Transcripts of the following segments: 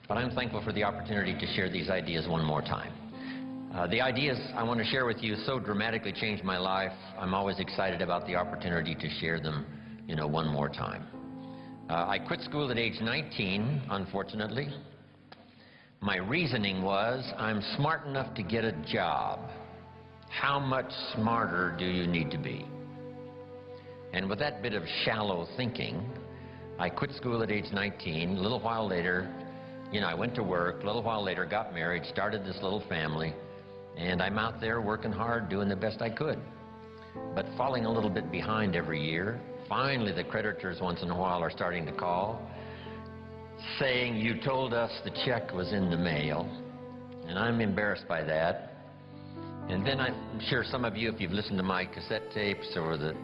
but I'm thankful for the opportunity to share these ideas one more time. The ideas I want to share with you so dramatically changed my life. I'm always excited about the opportunity to share them, one more time. I quit school at age 19, unfortunately. My reasoning was, I'm smart enough to get a job. How much smarter do you need to be? And with that bit of shallow thinking, I quit school at age 19. A little while later, I went to work. A little while later, got married, started this little family. And I'm out there working hard, doing the best I could. But falling a little bit behind every year. Finally, the creditors once in a while are starting to call, saying, you told us the check was in the mail. And I'm embarrassed by that. And then I'm sure some of you, if you've listened to my cassette tapes or the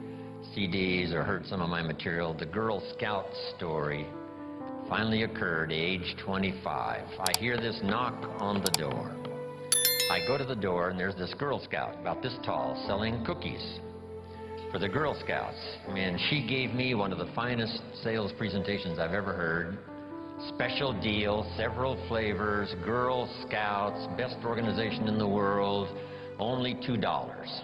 CDs or heard some of my material, the Girl Scout story finally occurred, age 25. I hear this knock on the door. I go to the door, and there's this Girl Scout, about this tall, selling cookies for the Girl Scouts. And she gave me one of the finest sales presentations I've ever heard. Special deal, several flavors, Girl Scouts, best organization in the world, only $2.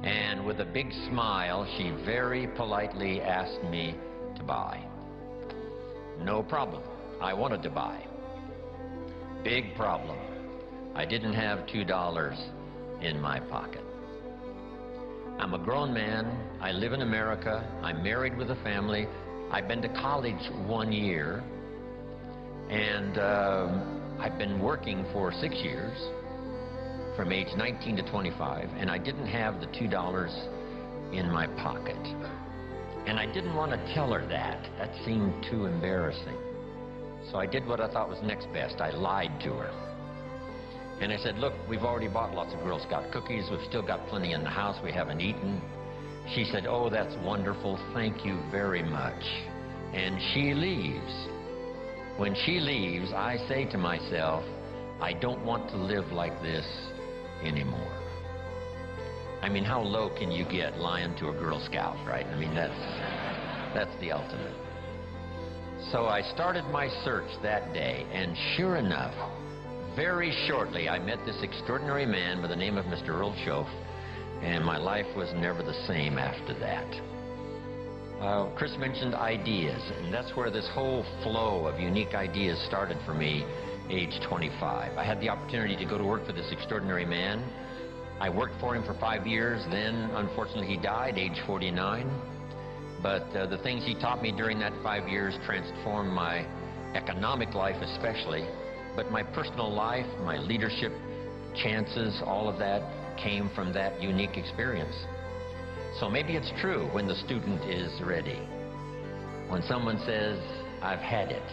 And with a big smile, she very politely asked me to buy. No problem. I wanted to buy. Big problem. I didn't have $2 in my pocket. I'm a grown man. I live in America. I'm married with a family. I've been to college 1 year. And I've been working for 6 years, from age 19 to 25, and I didn't have the $2 in my pocket. And I didn't want to tell her that. That seemed too embarrassing. So I did what I thought was next best. I lied to her. And I said, look, we've already bought lots of Girl Scout cookies. We've still got plenty in the house we haven't eaten. She said, oh, that's wonderful. Thank you very much. And she leaves. When she leaves, I say to myself, I don't want to live like this anymore. I mean, how low can you get lying to a Girl Scout, right? I mean, that's the ultimate. So I started my search that day, and sure enough, very shortly, I met this extraordinary man by the name of Mr. Earl Schoaf, and my life was never the same after that. Chris mentioned ideas, and that's where this whole flow of unique ideas started for me, age 25. I had the opportunity to go to work for this extraordinary man. I worked for him for 5 years. Then, unfortunately, he died, age 49. But the things he taught me during that 5 years transformed my economic life especially. But my personal life, my leadership chances, all of that came from that unique experience. So maybe it's true when the student is ready. When someone says, I've had it,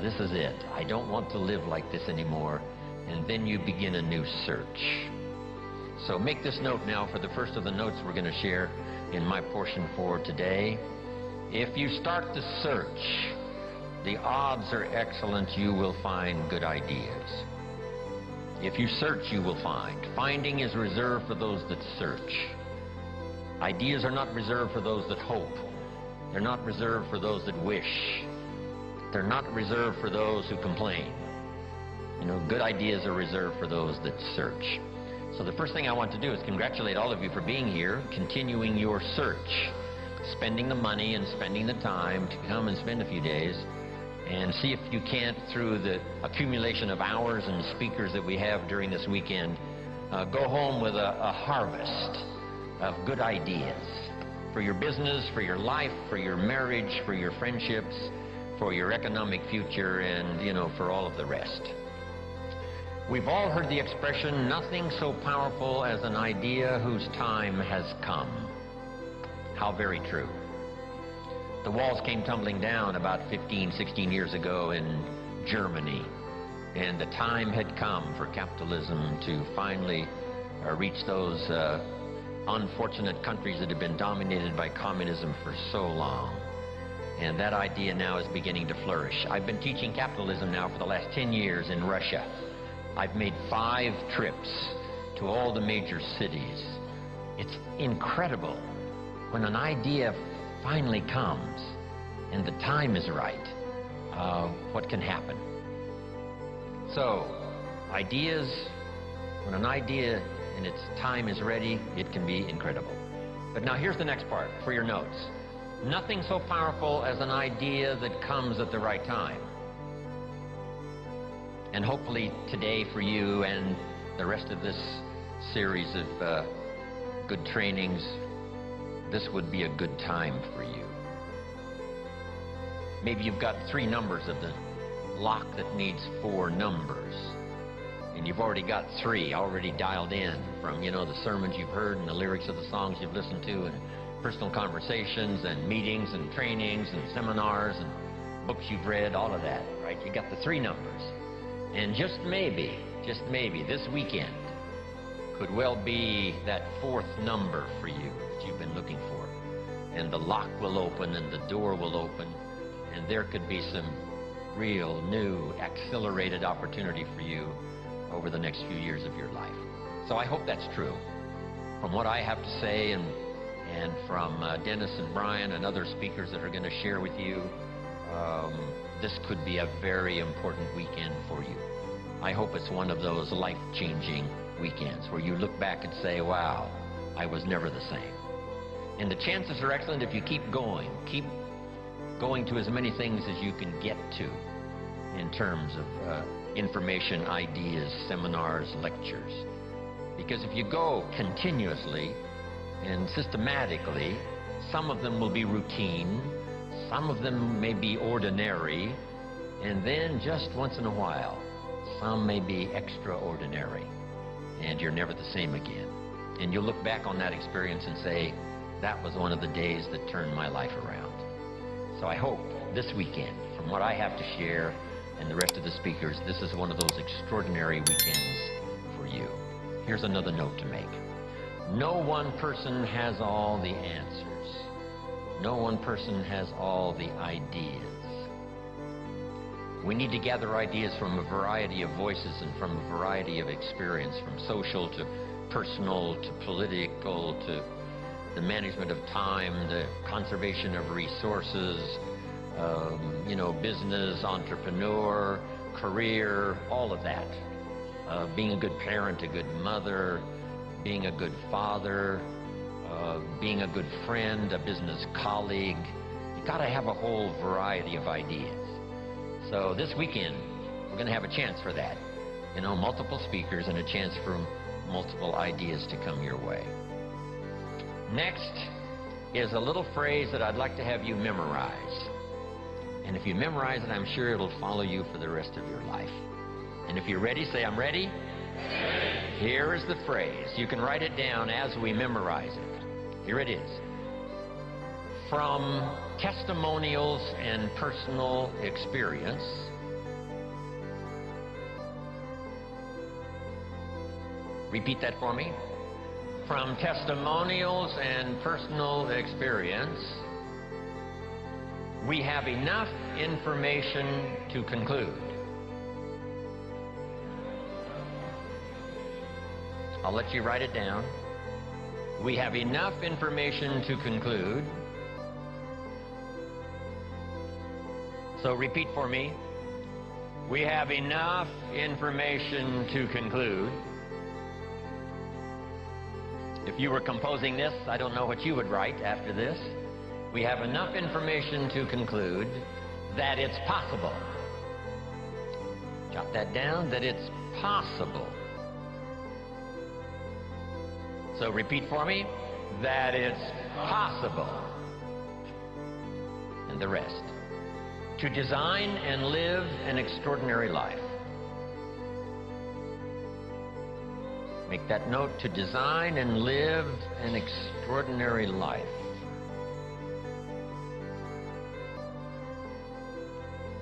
this is it. I don't want to live like this anymore. And then you begin a new search. So make this note now for the first of the notes we're going to share in my portion for today. If you start the search, the odds are excellent you will find good ideas. If you search, you will find. Finding is reserved for those that search. Ideas are not reserved for those that hope. They're not reserved for those that wish. They're not reserved for those who complain. Good ideas are reserved for those that search. So the first thing I want to do is congratulate all of you for being here, continuing your search, spending the money and spending the time to come and spend a few days and see if you can't, through the accumulation of hours and speakers that we have during this weekend, go home with a harvest of good ideas for your business, for your life, for your marriage, for your friendships, for your economic future, and, for all of the rest. We've all heard the expression, nothing so powerful as an idea whose time has come. How very true. The walls came tumbling down about 15, 16 years ago in Germany, and the time had come for capitalism to finally reach those unfortunate countries that have been dominated by communism for so long. And that idea now is beginning to flourish. I've been teaching capitalism now for the last 10 years in Russia. I've made 5 trips to all the major cities. It's incredible when an idea finally comes and the time is right, what can happen. So, ideas, when an idea and its time is ready, it can be incredible. But now here's the next part for your notes. Nothing so powerful as an idea that comes at the right time. And hopefully today for you and the rest of this series of good trainings, this would be a good time for you. Maybe you've got 3 numbers of the lock that needs 4 numbers. And you've already got 3 already dialed in from, the sermons you've heard and the lyrics of the songs you've listened to and personal conversations and meetings and trainings and seminars and books you've read, all of that, right? You got the 3 numbers. And just maybe, this weekend could well be that 4th number for you that you've been looking for. And the lock will open and the door will open, and there could be some real new accelerated opportunity for you over the next few years of your life. So I hope that's true. From what I have to say and from Dennis and Brian and other speakers that are going to share with you, this could be a very important weekend for you. I hope it's one of those life-changing weekends where you look back and say, wow, I was never the same. And the chances are excellent if you keep going to as many things as you can get to in terms of information, ideas, seminars, lectures. Because if you go continuously and systematically, some of them will be routine, some of them may be ordinary, and then just once in a while, some may be extraordinary, and you're never the same again. And you'll look back on that experience and say, that was one of the days that turned my life around. So I hope this weekend, from what I have to share and the rest of the speakers, this is one of those extraordinary weekends for you. Here's another note to make. No one person has all the answers. No one person has all the ideas. We need to gather ideas from a variety of voices and from a variety of experience, from social to personal to political to the management of time, the conservation of resources, business, entrepreneur, career, all of that. Being a good parent, a good mother, being a good father, being a good friend, a business colleague. You've got to have a whole variety of ideas. So this weekend, we're going to have a chance for that. Multiple speakers and a chance for multiple ideas to come your way. Next is a little phrase that I'd like to have you memorize. And if you memorize it, I'm sure it'll follow you for the rest of your life. And if you're ready, say, I'm ready. Here is the phrase. You can write it down as we memorize it. Here it is. From testimonials and personal experience, repeat that for me. From testimonials and personal experience, we have enough information to conclude. I'll let you write it down. We have enough information to conclude. So repeat for me. We have enough information to conclude. If you were composing this, I don't know what you would write after this. We have enough information to conclude that it's possible. Jot that down, that it's possible. So repeat for me, that it's possible. And the rest. To design and live an extraordinary life. Make that note, to design and live an extraordinary life.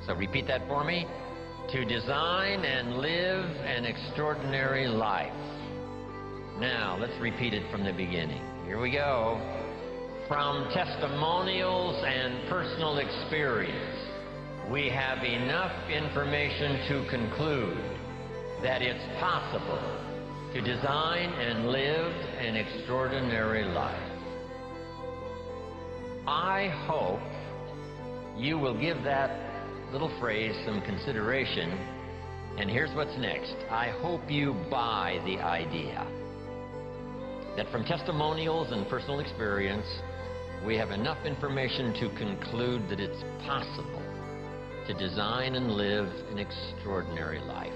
So repeat that for me. To design and live an extraordinary life. Now, let's repeat it from the beginning. Here we go. From testimonials and personal experience, we have enough information to conclude that it's possible to design and live an extraordinary life. I hope you will give that little phrase some consideration And here's what's next. I hope you buy the idea that from testimonials and personal experience, we have enough information to conclude that it's possible to design and live an extraordinary life.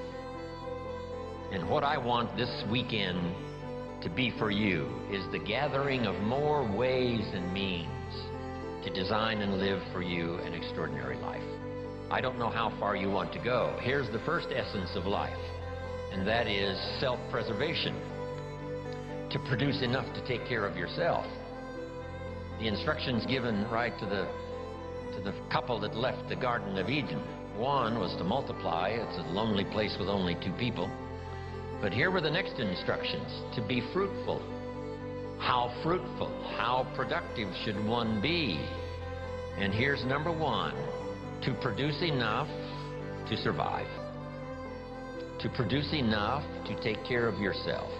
And what I want this weekend to be for you is the gathering of more ways and means to design and live for you an extraordinary life. I don't know how far you want to go. Here's the first essence of life, and that is self-preservation. To produce enough to take care of yourself. The instructions given right to the couple that left the Garden of Eden. One was to multiply. It's a lonely place with only 2 people. But here were the next instructions, to be fruitful. How fruitful, how productive should one be? And here's number 1, to produce enough to survive. To produce enough to take care of yourself.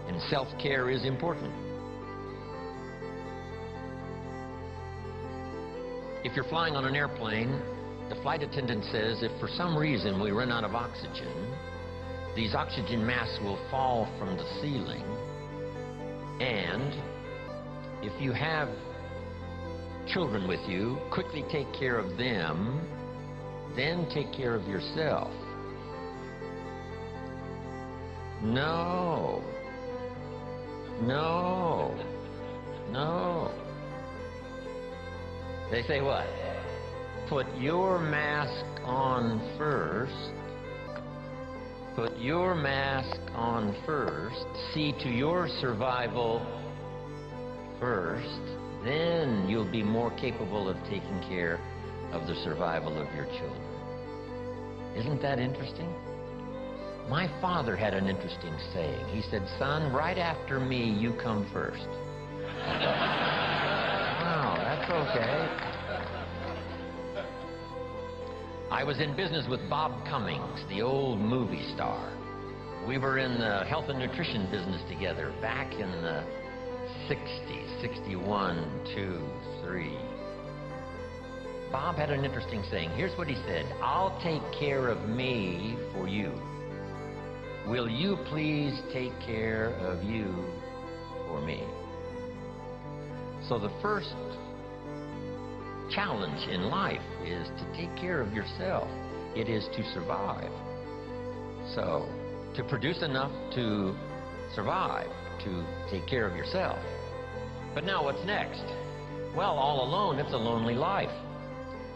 And self-care is important. If you're flying on an airplane, the flight attendant says if for some reason we run out of oxygen, these oxygen masks will fall from the ceiling, and if you have children with you, quickly take care of them, then take care of yourself. No. No. No. They say what? Put your mask on first. Put your mask on first. See to your survival first. Then you'll be more capable of taking care of the survival of your children. Isn't that interesting? My father had an interesting saying. He said, son, right after me, you come first. Wow, that's okay. I was in business with Bob Cummings, the old movie star. We were in the health and nutrition business together back in the 60s, 61, 2, 3. Bob had an interesting saying. Here's what he said, I'll take care of me for you. Will you please take care of you for me? So the first challenge in life is to take care of yourself. It is to survive. So, to produce enough to survive, to take care of yourself. But now what's next? Well, all alone, it's a lonely life.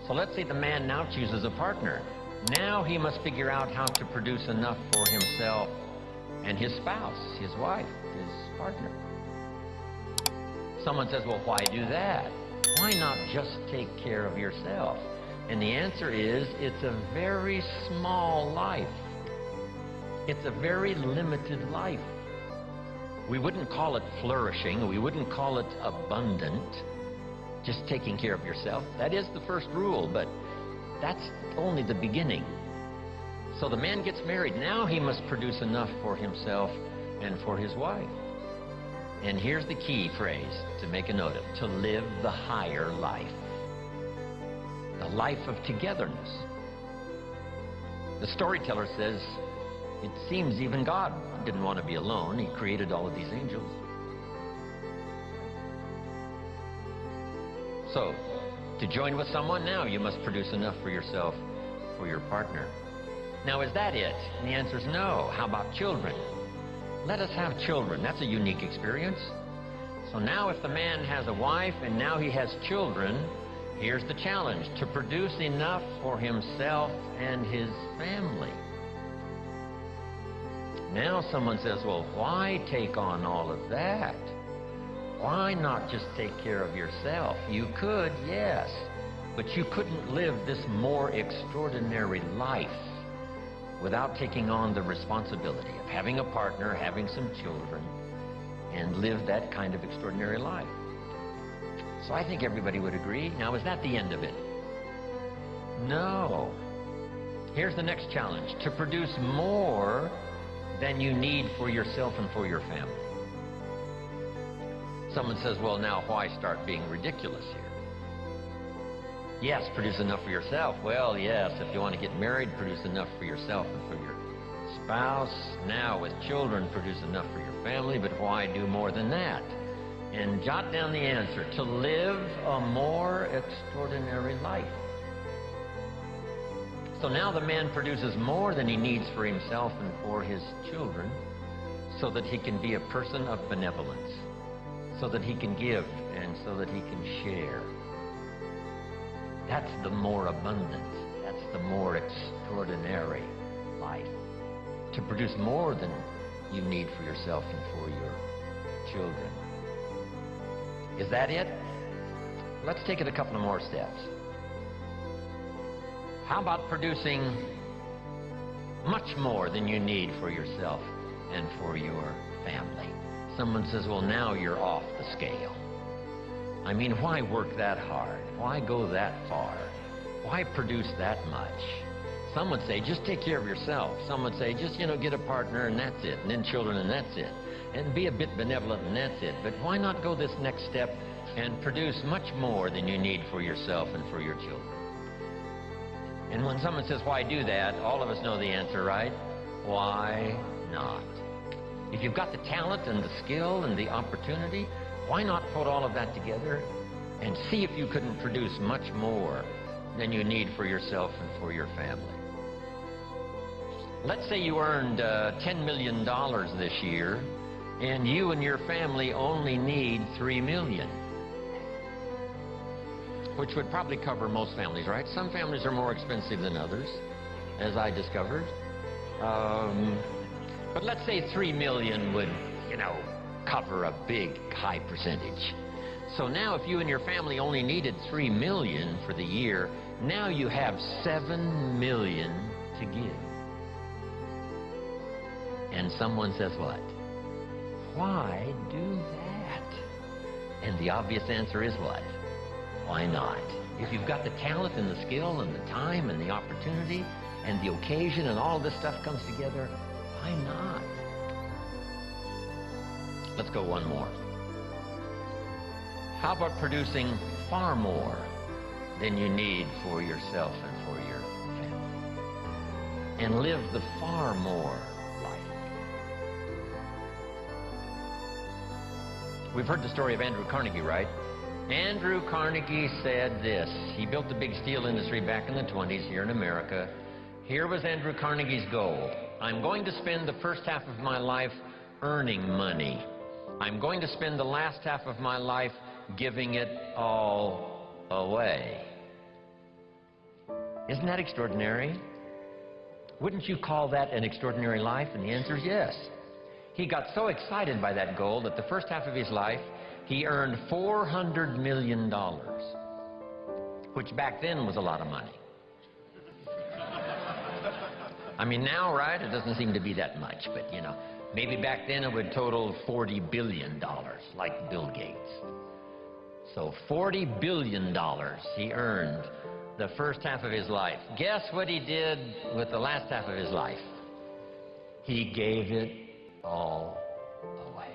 So let's say the man now chooses a partner. Now he must figure out how to produce enough for himself and his spouse, his wife, his partner. Someone says, well, why do that? Why not just take care of yourself? And the answer is, it's a very small life. It's a very limited life. We wouldn't call it flourishing. We wouldn't call it abundant. Just taking care of yourself. That is the first rule, but that's only the beginning. So the man gets married. Now he must produce enough for himself and for his wife. And here's the key phrase to make a note of. To live the higher life. The life of togetherness. The storyteller says, it seems even God didn't want to be alone. He created all of these angels. So, to join with someone now, you must produce enough for yourself, for your partner. Now, is that it? And the answer is no. How about children? Let us have children. That's a unique experience. So now if the man has a wife and now he has children, here's the challenge, to produce enough for himself and his family. Now someone says, well, why take on all of that? Why not just take care of yourself? You could, yes, but you couldn't live this more extraordinary life without taking on the responsibility of having a partner, having some children, and live that kind of extraordinary life. So I think everybody would agree. Now, is that the end of it? No. Here's the next challenge, to produce more than you need for yourself and for your family. Someone says, well, now why start being ridiculous here? Yes, produce enough for yourself. Well, yes, if you want to get married, produce enough for yourself and for your spouse. Now, with children, produce enough for your family, but why do more than that? And jot down the answer: to live a more extraordinary life. So now the man produces more than he needs for himself and for his children, so that he can be a person of benevolence, so that he can give and so that he can share. That's the more abundant, that's the more extraordinary life. To produce more than you need for yourself and for your children. Is that it? Let's take it a couple of more steps. How about producing much more than you need for yourself and for your family? Someone says, well, now you're off the scale. I mean, why work that hard? Why go that far? Why produce that much? Some would say, just take care of yourself. Some would say, just, get a partner and that's it, and then children and that's it. And be a bit benevolent and that's it. But why not go this next step and produce much more than you need for yourself and for your children? And when someone says, why do that? All of us know the answer, right? Why not? If you've got the talent and the skill and the opportunity, why not put all of that together and see if you couldn't produce much more than you need for yourself and for your family? Let's say you earned $10 million this year, and you and your family only need $3 million, which would probably cover most families, right? Some families are more expensive than others, as I discovered. But let's say $3 million would, cover a big, high percentage. So now if you and your family only needed $3 million for the year, now you have $7 million to give. And someone says what? Why do that? And the obvious answer is what? Why not? If you've got the talent and the skill and the time and the opportunity and the occasion and all this stuff comes together, why not? Let's go one more. How about producing far more than you need for yourself and for your family? And live the far more life. We've heard the story of Andrew Carnegie, right? Andrew Carnegie said this. He built the big steel industry back in the 20s here in America. Here was Andrew Carnegie's goal. I'm going to spend the first half of my life earning money. I'm going to spend the last half of my life giving it all away. Isn't that extraordinary? Wouldn't you call that an extraordinary life? And the answer is yes. He got so excited by that goal that the first half of his life, he earned $400 million, which back then was a lot of money. I mean, now, right, it doesn't seem to be that much, but, maybe back then it would total $40 billion, like Bill Gates. So $40 billion he earned the first half of his life. Guess what he did with the last half of his life? He gave it all away.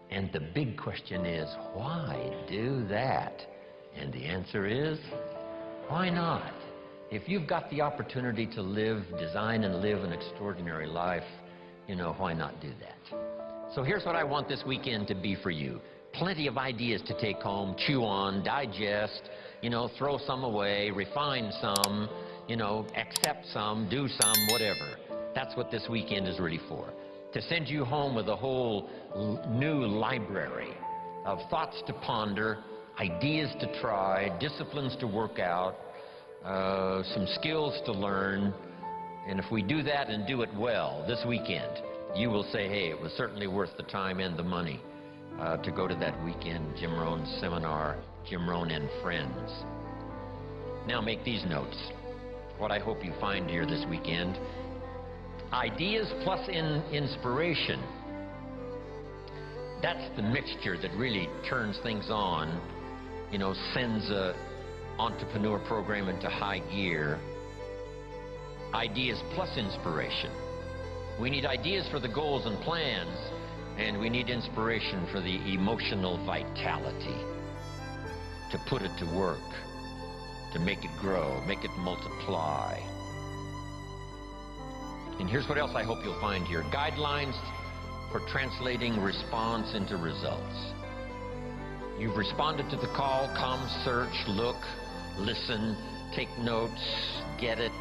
And the big question is, why do that? And the answer is, why not? If you've got the opportunity to design and live an extraordinary life, why not do that? So here's what I want this weekend to be for you. Plenty of ideas to take home, chew on, digest, throw some away, refine some, accept some, do some, whatever. That's what this weekend is really for. To send you home with a whole new library of thoughts to ponder, ideas to try, disciplines to work out, some skills to learn. And if we do that and do it well this weekend, you will say, hey, it was certainly worth the time and the money to go to that weekend Jim Rohn seminar, Jim Rohn and Friends. Now make these notes. What I hope you find here this weekend: ideas plus inspiration. That's the mixture that really turns things on, sends a entrepreneur program into high gear. Ideas plus inspiration. We need ideas for the goals and plans, and we need inspiration for the emotional vitality to put it to work to make it grow, make it multiply. And here's what else I hope you'll find here. Guidelines for translating response into results. You've responded to the call. Come, search, look, listen, take notes, get it,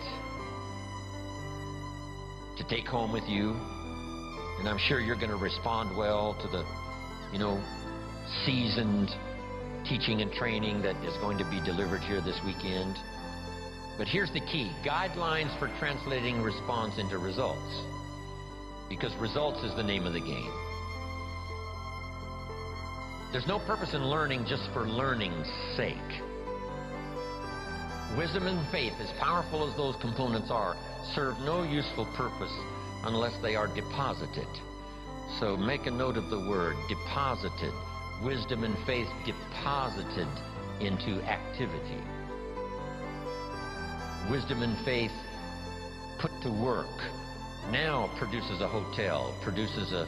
to take home with you. And I'm sure you're going to respond well to the, seasoned teaching and training that is going to be delivered here this weekend. But here's the key. Guidelines for translating response into results. Because results is the name of the game. There's no purpose in learning just for learning's sake. Wisdom and faith, as powerful as those components are, serve no useful purpose unless they are deposited. So make a note of the word, deposited. Wisdom and faith deposited into activity. Wisdom and faith put to work now produces a hotel, produces a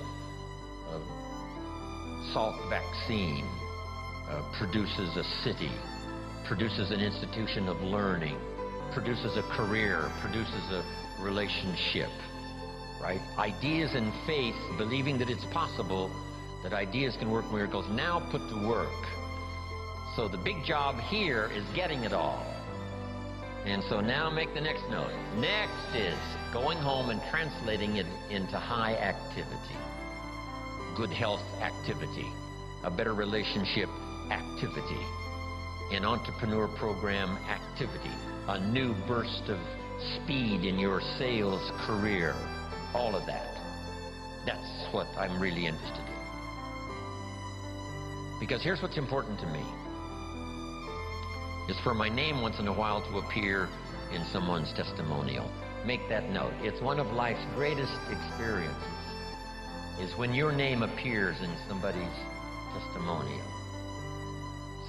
salt vaccine, produces a city, produces an institution of learning, produces a career, produces a relationship, right? Ideas and faith, believing that it's possible, that ideas can work miracles, now put to work. So the big job here is getting it all. And so now make the next note. Next is going home and translating it into high activity. Good health activity, a better relationship activity, an entrepreneur program activity, a new burst of speed in your sales career, all of that. That's what I'm really interested in. Because here's what's important to me, is for my name once in a while to appear in someone's testimonial. Make that note. It's one of life's greatest experiences, is when your name appears in somebody's testimonial.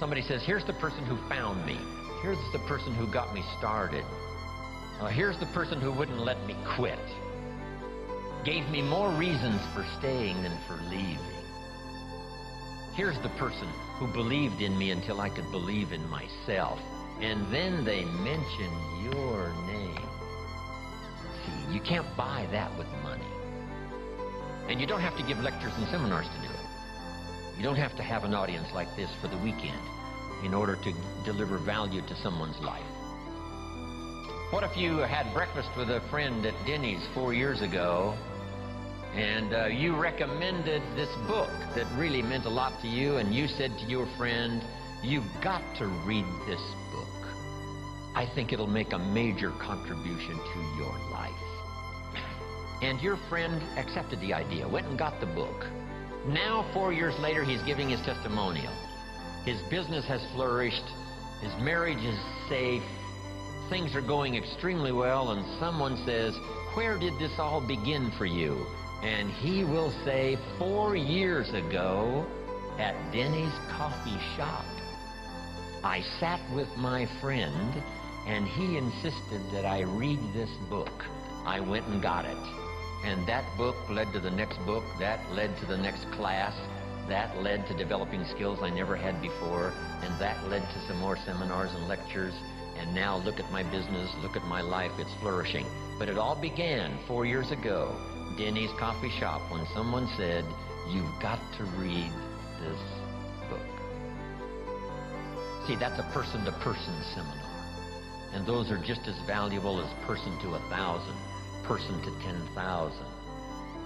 Somebody says, here's the person who found me. Here's the person who got me started. Here's the person who wouldn't let me quit. Gave me more reasons for staying than for leaving. Here's the person who believed in me until I could believe in myself. And then they mention your name. See, you can't buy that with money. And you don't have to give lectures and seminars to do it. You don't have to have an audience like this for the weekend in order to deliver value to someone's life. What if you had breakfast with a friend at Denny's 4 years ago, and you recommended this book that really meant a lot to you, and you said to your friend, you've got to read this book. I think it'll make a major contribution to your life. And your friend accepted the idea, went and got the book. Now, 4 years later, he's giving his testimonial. His business has flourished. His marriage is safe. Things are going extremely well, and someone says, where did this all begin for you? And he will say, 4 years ago at Denny's coffee shop. I sat with my friend, and he insisted that I read this book. I went and got it. And that book led to the next book. That led to the next class. That led to developing skills I never had before. And that led to some more seminars and lectures. And now look at my business, look at my life, it's flourishing. But it all began 4 years ago, Denny's coffee shop, when someone said, you've got to read this book. See, that's a person-to-person seminar. And those are just as valuable as person to 1,000, person to 10,000.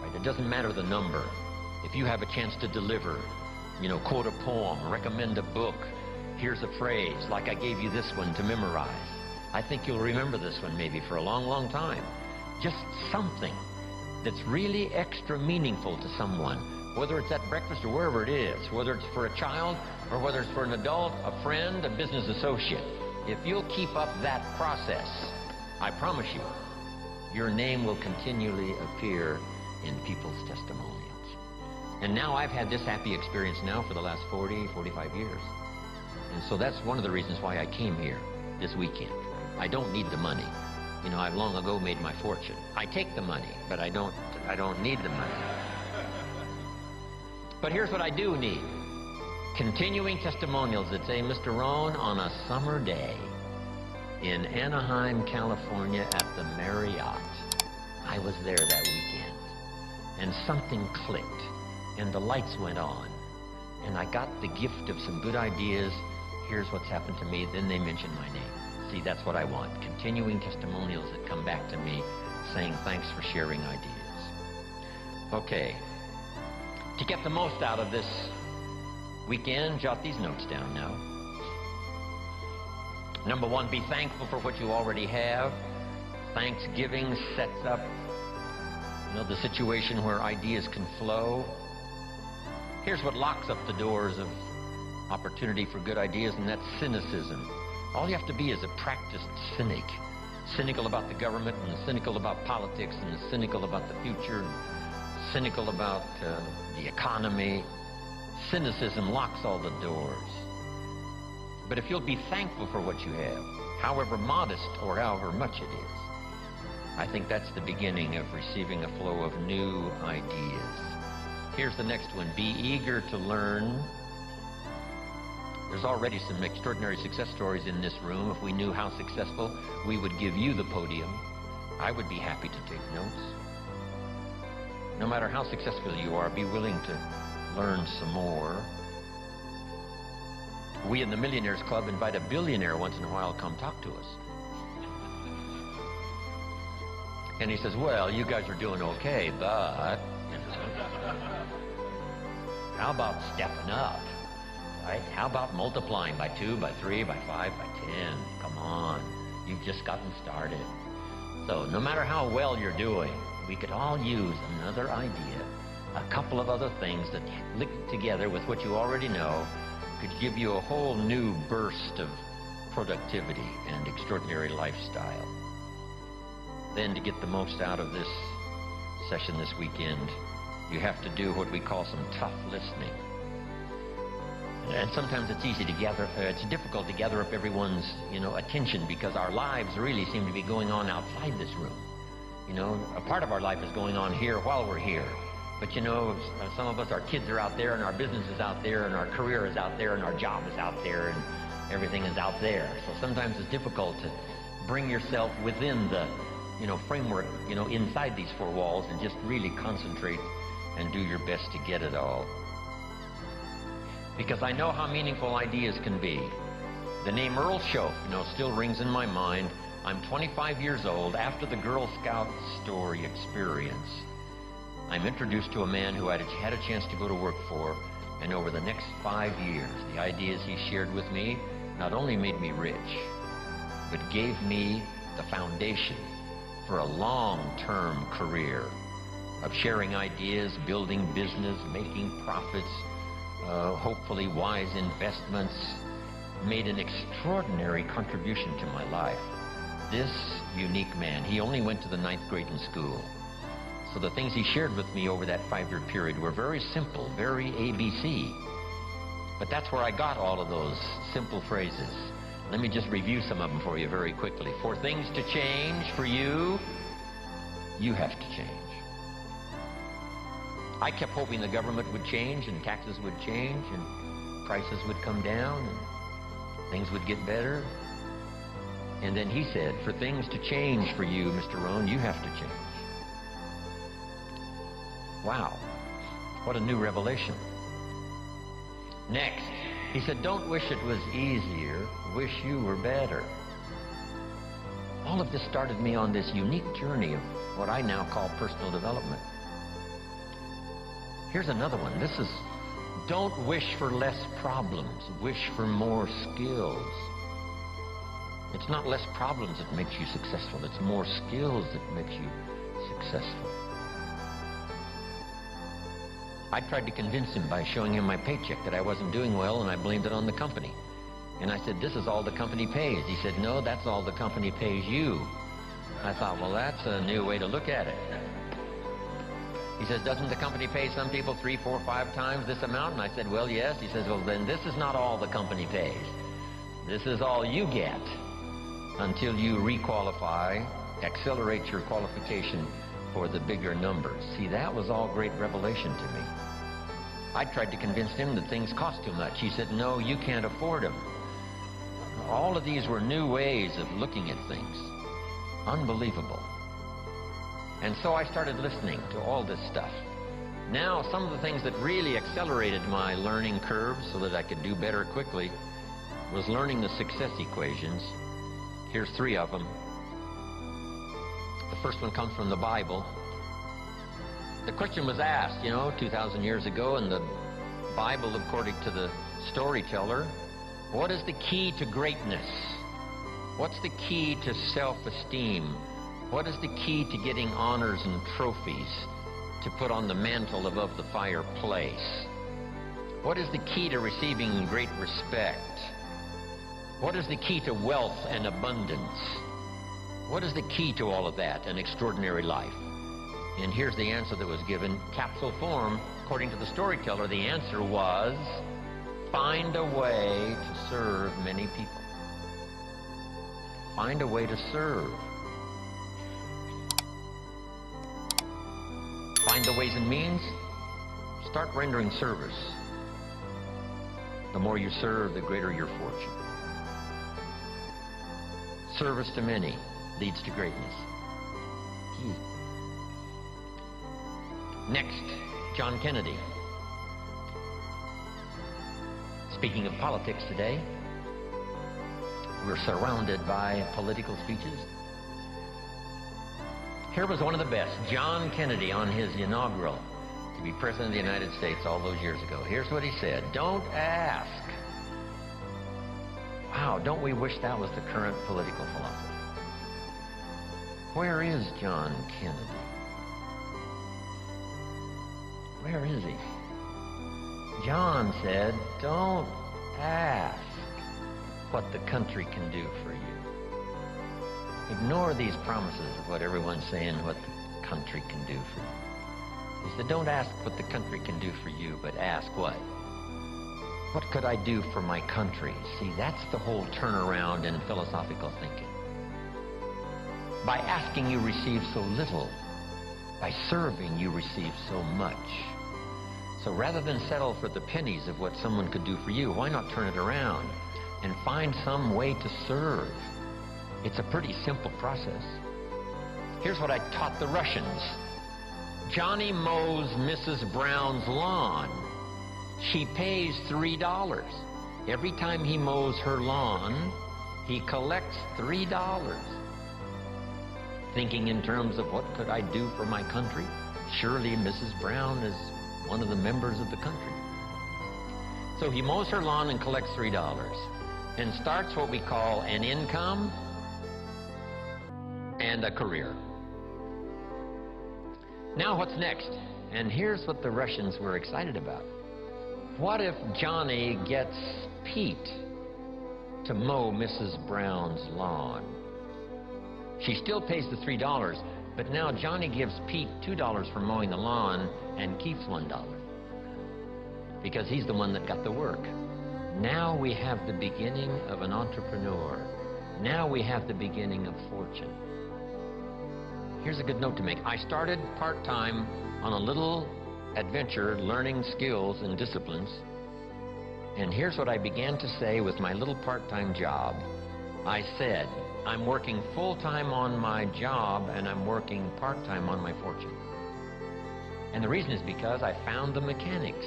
Right? It doesn't matter the number. If you have a chance to deliver, quote a poem, recommend a book, here's a phrase, like I gave you this one to memorize. I think you'll remember this one maybe for a long, long time. Just something that's really extra meaningful to someone, whether it's at breakfast or wherever it is, whether it's for a child or whether it's for an adult, a friend, a business associate. If you'll keep up that process, I promise you, your name will continually appear in people's testimonials. And now I've had this happy experience now for the last 40, 45 years. And so that's one of the reasons why I came here this weekend. I don't need the money. I've long ago made my fortune. I take the money, but I don't need the money. But here's what I do need. Continuing testimonials that say, Mr. Rohn, on a summer day, in Anaheim, California at the Marriott. I was there that weekend, and something clicked, and the lights went on, and I got the gift of some good ideas. Here's what's happened to me. Then they mentioned my name. See, that's what I want. Continuing testimonials that come back to me saying thanks for sharing ideas. Okay. To get the most out of this weekend, jot these notes down now. Number one, be thankful for what you already have. Thanksgiving sets up, the situation where ideas can flow. Here's what locks up the doors of opportunity for good ideas, and that's cynicism. All you have to be is a practiced cynic. Cynical about the government, and cynical about politics, and cynical about the future, and cynical about the economy. Cynicism locks all the doors. But if you'll be thankful for what you have, however modest or however much it is, I think that's the beginning of receiving a flow of new ideas. Here's the next one. Be eager to learn. There's already some extraordinary success stories in this room. If we knew how successful, we would give you the podium. I would be happy to take notes. No matter how successful you are, be willing to learn some more. We in the Millionaires Club invite a billionaire once in a while to come talk to us. And he says, well, you guys are doing okay, but how about stepping up? Right? How about multiplying by 2, by 3, by 5, by 10? Come on. You've just gotten started. So no matter how well you're doing, we could all use another idea, a couple of other things that linked together with what you already know could give you a whole new burst of productivity and extraordinary lifestyle. Then to get the most out of this session this weekend, you have to do what we call some tough listening. And sometimes it's difficult to gather up everyone's, attention, because our lives really seem to be going on outside this room. A part of our life is going on here while we're here. But some of us, our kids are out there, and our business is out there, and our career is out there, and our job is out there, and everything is out there. So sometimes it's difficult to bring yourself within the, framework, inside these 4 walls, and just really concentrate and do your best to get it all. Because I know how meaningful ideas can be. The name Earl Shoaf, still rings in my mind. I'm 25 years old after the Girl Scout story experience. I'm introduced to a man who I had a chance to go to work for, and over the next 5 years, the ideas he shared with me not only made me rich, but gave me the foundation for a long-term career of sharing ideas, building business, making profits, hopefully wise investments, made an extraordinary contribution to my life. This unique man, he only went to the 9th grade in school. So the things he shared with me over that 5-year period were very simple, very ABC. But that's where I got all of those simple phrases. Let me just review some of them for you very quickly. For things to change for you, you have to change. I kept hoping the government would change, and taxes would change, and prices would come down, and things would get better. And then he said, for things to change for you, Mr. Rohn, you have to change. Wow, what a new revelation. Next, he said, don't wish it was easier, wish you were better. All of this started me on this unique journey of what I now call personal development. Here's another one. This is, don't wish for less problems, wish for more skills. It's not less problems that makes you successful, it's more skills that makes you successful. I tried to convince him by showing him my paycheck that I wasn't doing well, and I blamed it on the company. And I said, this is all the company pays. He said, no, that's all the company pays you. I thought, well, that's a new way to look at it. He says, doesn't the company pay some people 3, 4, 5 times this amount? And I said, well, yes. He says, well, then this is not all the company pays. This is all you get until you re-qualify, accelerate your qualification for the bigger numbers. See, that was all great revelation to me. I tried to convince him that things cost too much. He said, no, you can't afford them. All of these were new ways of looking at things. Unbelievable. And so I started listening to all this stuff. Now, some of the things that really accelerated my learning curve so that I could do better quickly was learning the success equations. Here's 3 of them. The first one comes from the Bible. The question was asked, 2,000 years ago in the Bible, according to the storyteller, what is the key to greatness? What's the key to self-esteem? What is the key to getting honors and trophies to put on the mantle above the fireplace? What is the key to receiving great respect? What is the key to wealth and abundance? What is the key to all of that, an extraordinary life? And here's the answer that was given, capsule form. According to the storyteller, the answer was, find a way to serve many people. Find a way to serve. Find the ways and means. Start rendering service. The more you serve, the greater your fortune. Service to many leads to greatness. Next, John Kennedy. Speaking of politics today, we're surrounded by political speeches. Here was one of the best, John Kennedy, on his inaugural to be President of the United States all those years ago. Here's what he said, don't ask. Wow, don't we wish that was the current political philosophy? Where is John Kennedy? Where is he? John said, don't ask what the country can do for you. Ignore these promises of what everyone's saying, what the country can do for you. He said, don't ask what the country can do for you, but ask what? What could I do for my country? See, that's the whole turnaround in philosophical thinking. By asking, you receive so little. By serving, you receive so much. So rather than settle for the pennies of what someone could do for you, why not turn it around and find some way to serve? It's a pretty simple process. Here's what I taught the Russians. Johnny mows Mrs. Brown's lawn. She pays $3. Every time he mows her lawn, he collects $3. Thinking in terms of what could I do for my country? Surely Mrs. Brown is one of the members of the country. So he mows her lawn and collects $3 and starts what we call an income and a career. Now what's next? And here's what the Russians were excited about. What if Johnny gets Pete to mow Mrs. Brown's lawn? She still pays the $3, but now Johnny gives Pete $2 for mowing the lawn and keeps $1 because he's the one that got the work. Now we have the beginning of an entrepreneur. Now we have the beginning of fortune. Here's a good note to make. I started part-time on a little adventure learning skills and disciplines, and here's what I began to say with my little part-time job. I said, I'm working full-time on my job and I'm working part-time on my fortune. And the reason is because I found the mechanics.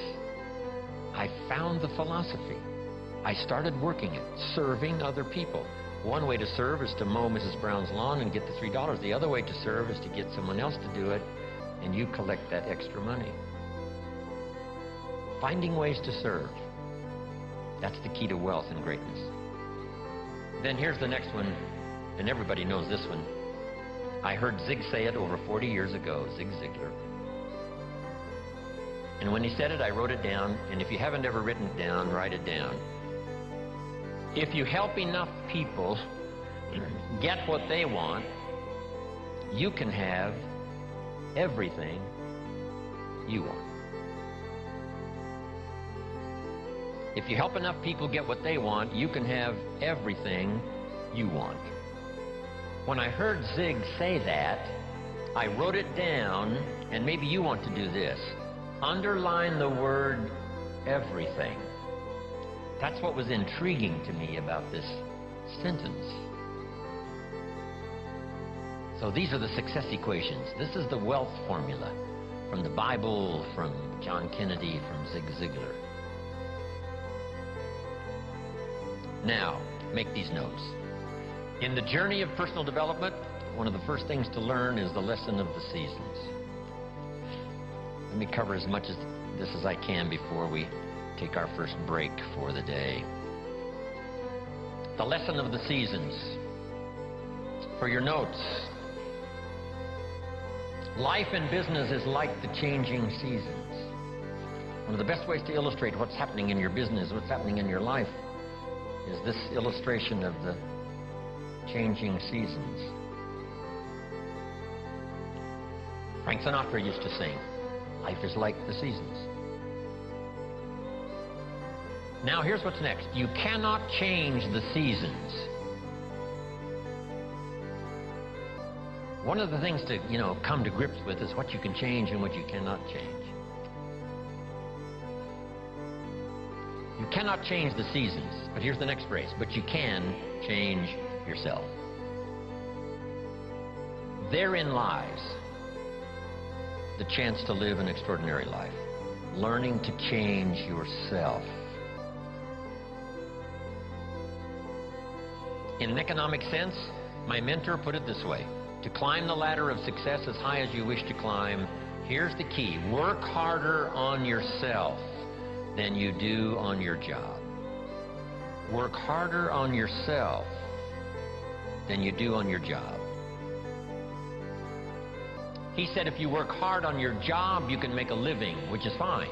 I found the philosophy. I started working it, serving other people. One way to serve is to mow Mrs. Brown's lawn and get the $3. The other way to serve is to get someone else to do it, and you collect that extra money. Finding ways to serve. That's the key to wealth and greatness. Then here's the next one, and everybody knows this one. I heard Zig say it over 40 years ago, Zig Ziglar. And when he said it, I wrote it down, and if you haven't ever written it down, write it down. If you help enough people get what they want, you can have everything you want. If you help enough people get what they want, you can have everything you want. When I heard Zig say that, I wrote it down, and maybe you want to do this. Underline the word everything. That's what was intriguing to me about this sentence. So these are the success equations. This is the wealth formula from the Bible, from John Kennedy, from Zig Ziglar. Now, make these notes. In the journey of personal development, one of the first things to learn is the lesson of the seasons. Let me cover as much of this as I can before we take our first break for the day. The lesson of the seasons. For your notes, life and business is like the changing seasons. One of the best ways to illustrate what's happening in your business, what's happening in your life, is this illustration of the changing seasons. Frank Sinatra used to sing, "Life is like the seasons." Now here's what's next. You cannot change the seasons. One of the things to, come to grips with is what you can change and what you cannot change. You cannot change the seasons, but here's the next phrase, but you can change yourself. Therein lies the chance to live an extraordinary life. Learning to change yourself. In an economic sense, my mentor put it this way. To climb the ladder of success as high as you wish to climb, here's the key. Work harder on yourself than you do on your job. Work harder on yourself than you do on your job. He said if you work hard on your job, you can make a living, which is fine.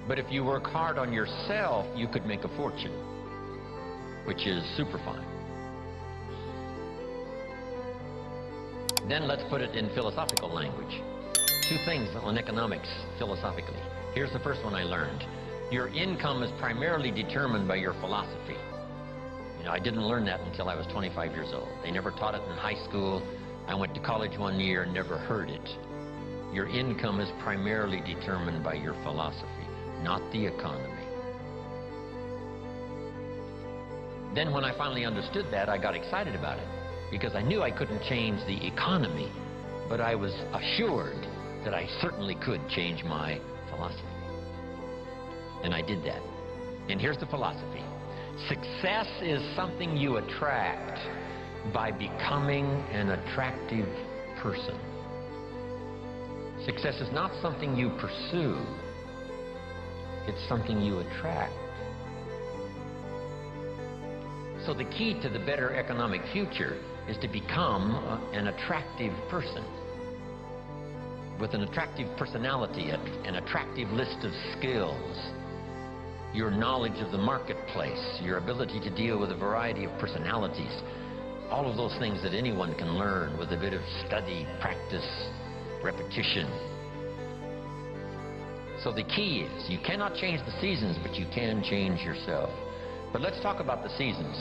But if you work hard on yourself, you could make a fortune, which is super fine. Then let's put it in philosophical language. Two things on economics philosophically. Here's the first one I learned. Your income is primarily determined by your philosophy. I didn't learn that until I was 25 years old. They never taught it in high school. I went to college one year and never heard it. Your income is primarily determined by your philosophy, not the economy. Then when I finally understood that, I got excited about it because I knew I couldn't change the economy, but I was assured that I certainly could change my philosophy. And I did that. And here's the philosophy. Success is something you attract by becoming an attractive person. Success is not something you pursue. It's something you attract. So the key to the better economic future is to become an attractive person with an attractive personality, an attractive list of skills, your knowledge of the marketplace, your ability to deal with a variety of personalities, all of those things that anyone can learn with a bit of study, practice, repetition. So the key is, you cannot change the seasons, but you can change yourself. But let's talk about the seasons,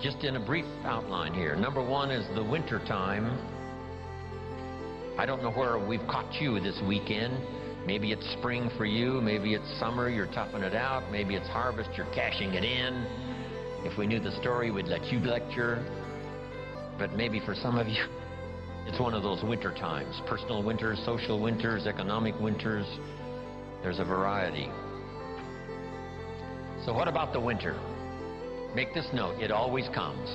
just in a brief outline here. Number one is the winter time. I don't know where we've caught you this weekend. Maybe it's spring for you, maybe it's summer, you're toughing it out, maybe it's harvest, you're cashing it in. If we knew the story, we'd let you lecture. But maybe for some of you, it's one of those winter times. Personal winters, social winters, economic winters. There's a variety. So what about the winter? Make this note, it always comes.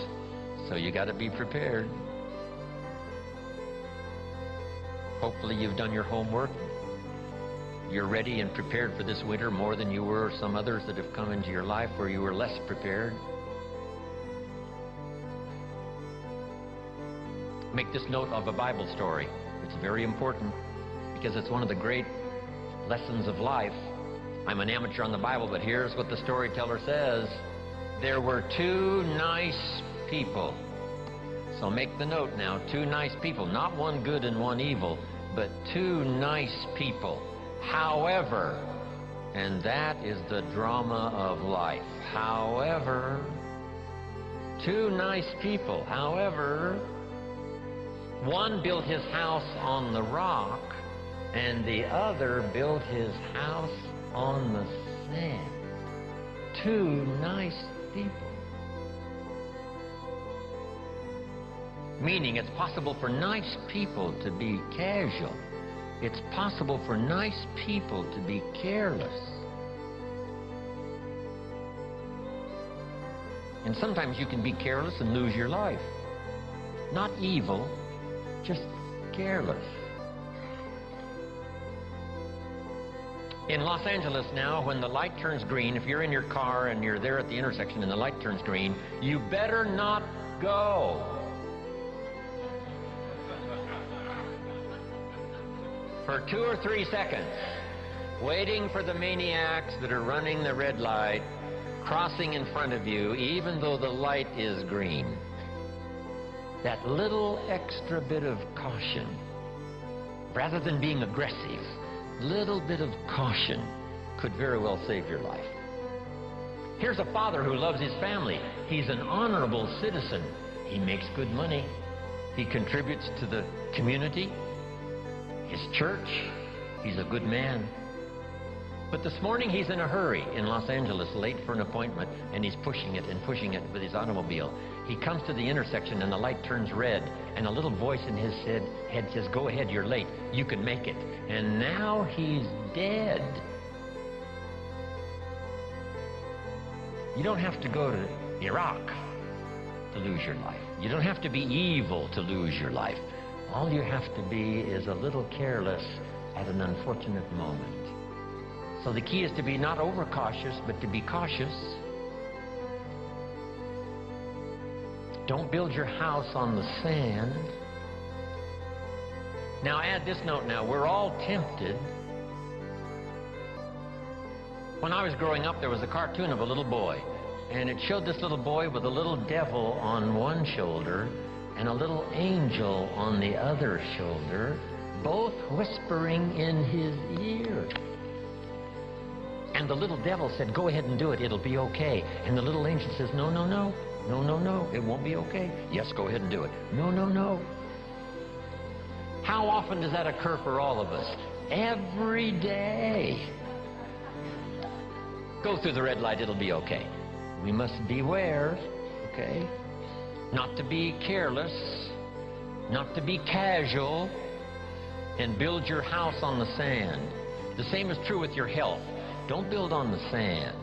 So you got to be prepared. Hopefully you've done your homework. You're ready and prepared for this winter more than you were some others that have come into your life where you were less prepared. Make this note of a Bible story. It's very important because it's one of the great lessons of life. I'm an amateur on the Bible, but here's what the storyteller says. There were two nice people. So make the note now, two nice people. Not one good and one evil, but two nice people. However, and that is the drama of life. However, two nice people. However, one built his house on the rock, and the other built his house on the sand. Two nice people. Meaning it's possible for nice people to be casual. It's possible for nice people to be careless. And sometimes you can be careless and lose your life. Not evil, just careless. In Los Angeles now, when the light turns green, if you're in your car and you're there at the intersection and the light turns green, you better not go. For 2 or 3 seconds, waiting for the maniacs that are running the red light, crossing in front of you, even though the light is green. That little extra bit of caution, rather than being aggressive, little bit of caution could very well save your life. Here's a father who loves his family. He's an honorable citizen. He makes good money. He contributes to the community, his church. He's a good man. But this morning he's in a hurry in Los Angeles, late for an appointment, and he's pushing it with his automobile. He comes to the intersection and the light turns red, and a little voice in his head says, "Go ahead, you're late. You can make it." And now he's dead. You don't have to go to Iraq to lose your life. You don't have to be evil to lose your life. All you have to be is a little careless at an unfortunate moment. So the key is to be not overcautious, but to be cautious. Don't build your house on the sand. Now add this note now. We're all tempted. When I was growing up, there was a cartoon of a little boy. And it showed this little boy with a little devil on one shoulder and a little angel on the other shoulder, both whispering in his ear. And the little devil said, "Go ahead and do it. It'll be okay." And the little angel says, "No, no, no. No, no, no. It won't be okay." "Yes, go ahead and do it." "No, no, no." How often does that occur for all of us? Every day. Go through the red light. It'll be okay. We must beware, okay? Not to be careless, not to be casual, and build your house on the sand. The same is true with your health. Don't build on the sand.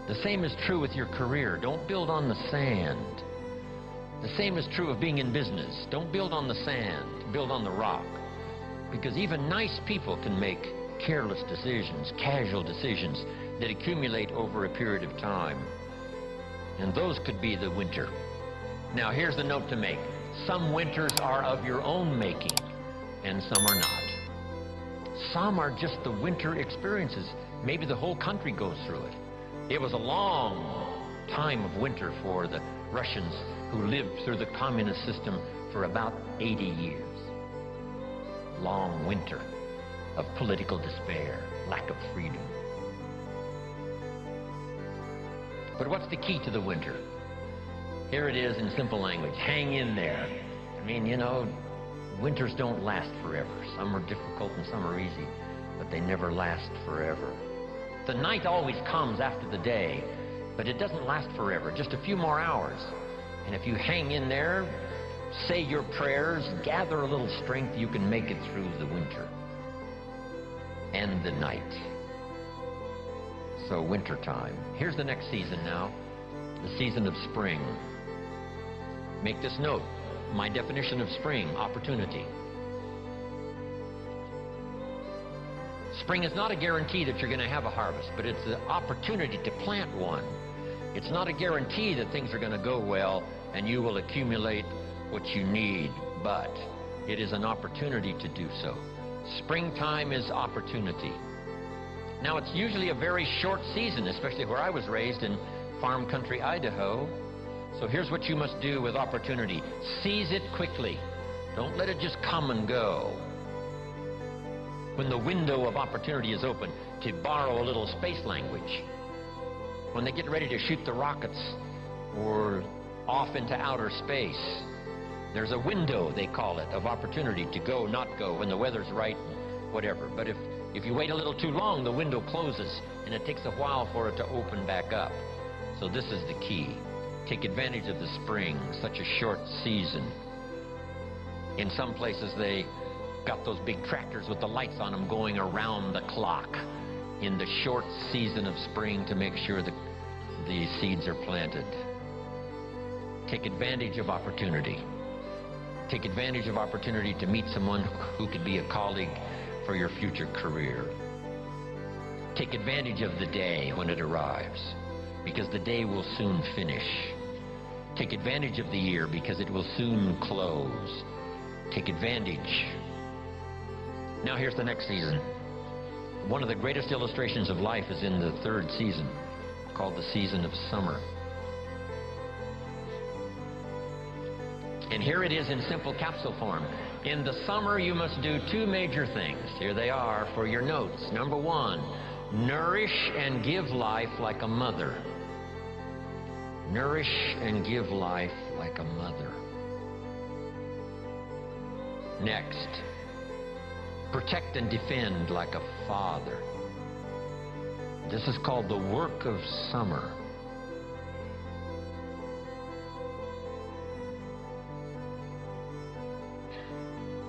The same is true with your career. Don't build on the sand. The same is true of being in business. Don't build on the sand. Build on the rock. Because even nice people can make careless decisions, casual decisions that accumulate over a period of time. And those could be the winter. Now here's the note to make. Some winters are of your own making, and some are not. Some are just the winter experiences. Maybe the whole country goes through it. It was a long time of winter for the Russians who lived through the communist system for about 80 years. Long winter of political despair, lack of freedom. But what's the key to the winter? Here it is in simple language. Hang in there. I mean, you know, winters don't last forever. Some are difficult and some are easy, but they never last forever. The night always comes after the day, but it doesn't last forever, just a few more hours. And if you hang in there, say your prayers, gather a little strength, you can make it through the winter and the night. So winter time. Here's the next season now, the season of spring. Make this note. My definition of spring: opportunity. Spring is not a guarantee that you're going to have a harvest, but it's the opportunity to plant one. It's not a guarantee that things are going to go well and you will accumulate what you need, but it is an opportunity to do so. Springtime is opportunity. Now, it's usually a very short season, especially where I was raised in farm country, Idaho. So here's what you must do with opportunity. Seize it quickly. Don't let it just come and go. When the window of opportunity is open, to borrow a little space language, when they get ready to shoot the rockets or off into outer space, there's a window, they call it, of opportunity to go, not go, when the weather's right, whatever. But if you wait a little too long, the window closes, and it takes a while for it to open back up. So this is the key. Take advantage of the spring, such a short season. In some places, they got those big tractors with the lights on them going around the clock in the short season of spring to make sure that the seeds are planted. Take advantage of opportunity. Take advantage of opportunity to meet someone who could be a colleague for your future career. Take advantage of the day when it arrives, because the day will soon finish. Take advantage of the year, because it will soon close. Take advantage. Now here's the next season. One of the greatest illustrations of life is in the third season, called the season of summer. And here it is in simple capsule form. In the summer, you must do two major things. Here they are for your notes. Number one, nourish and give life like a mother. Nourish and give life like a mother. Next, protect and defend like a father. This is called the work of summer.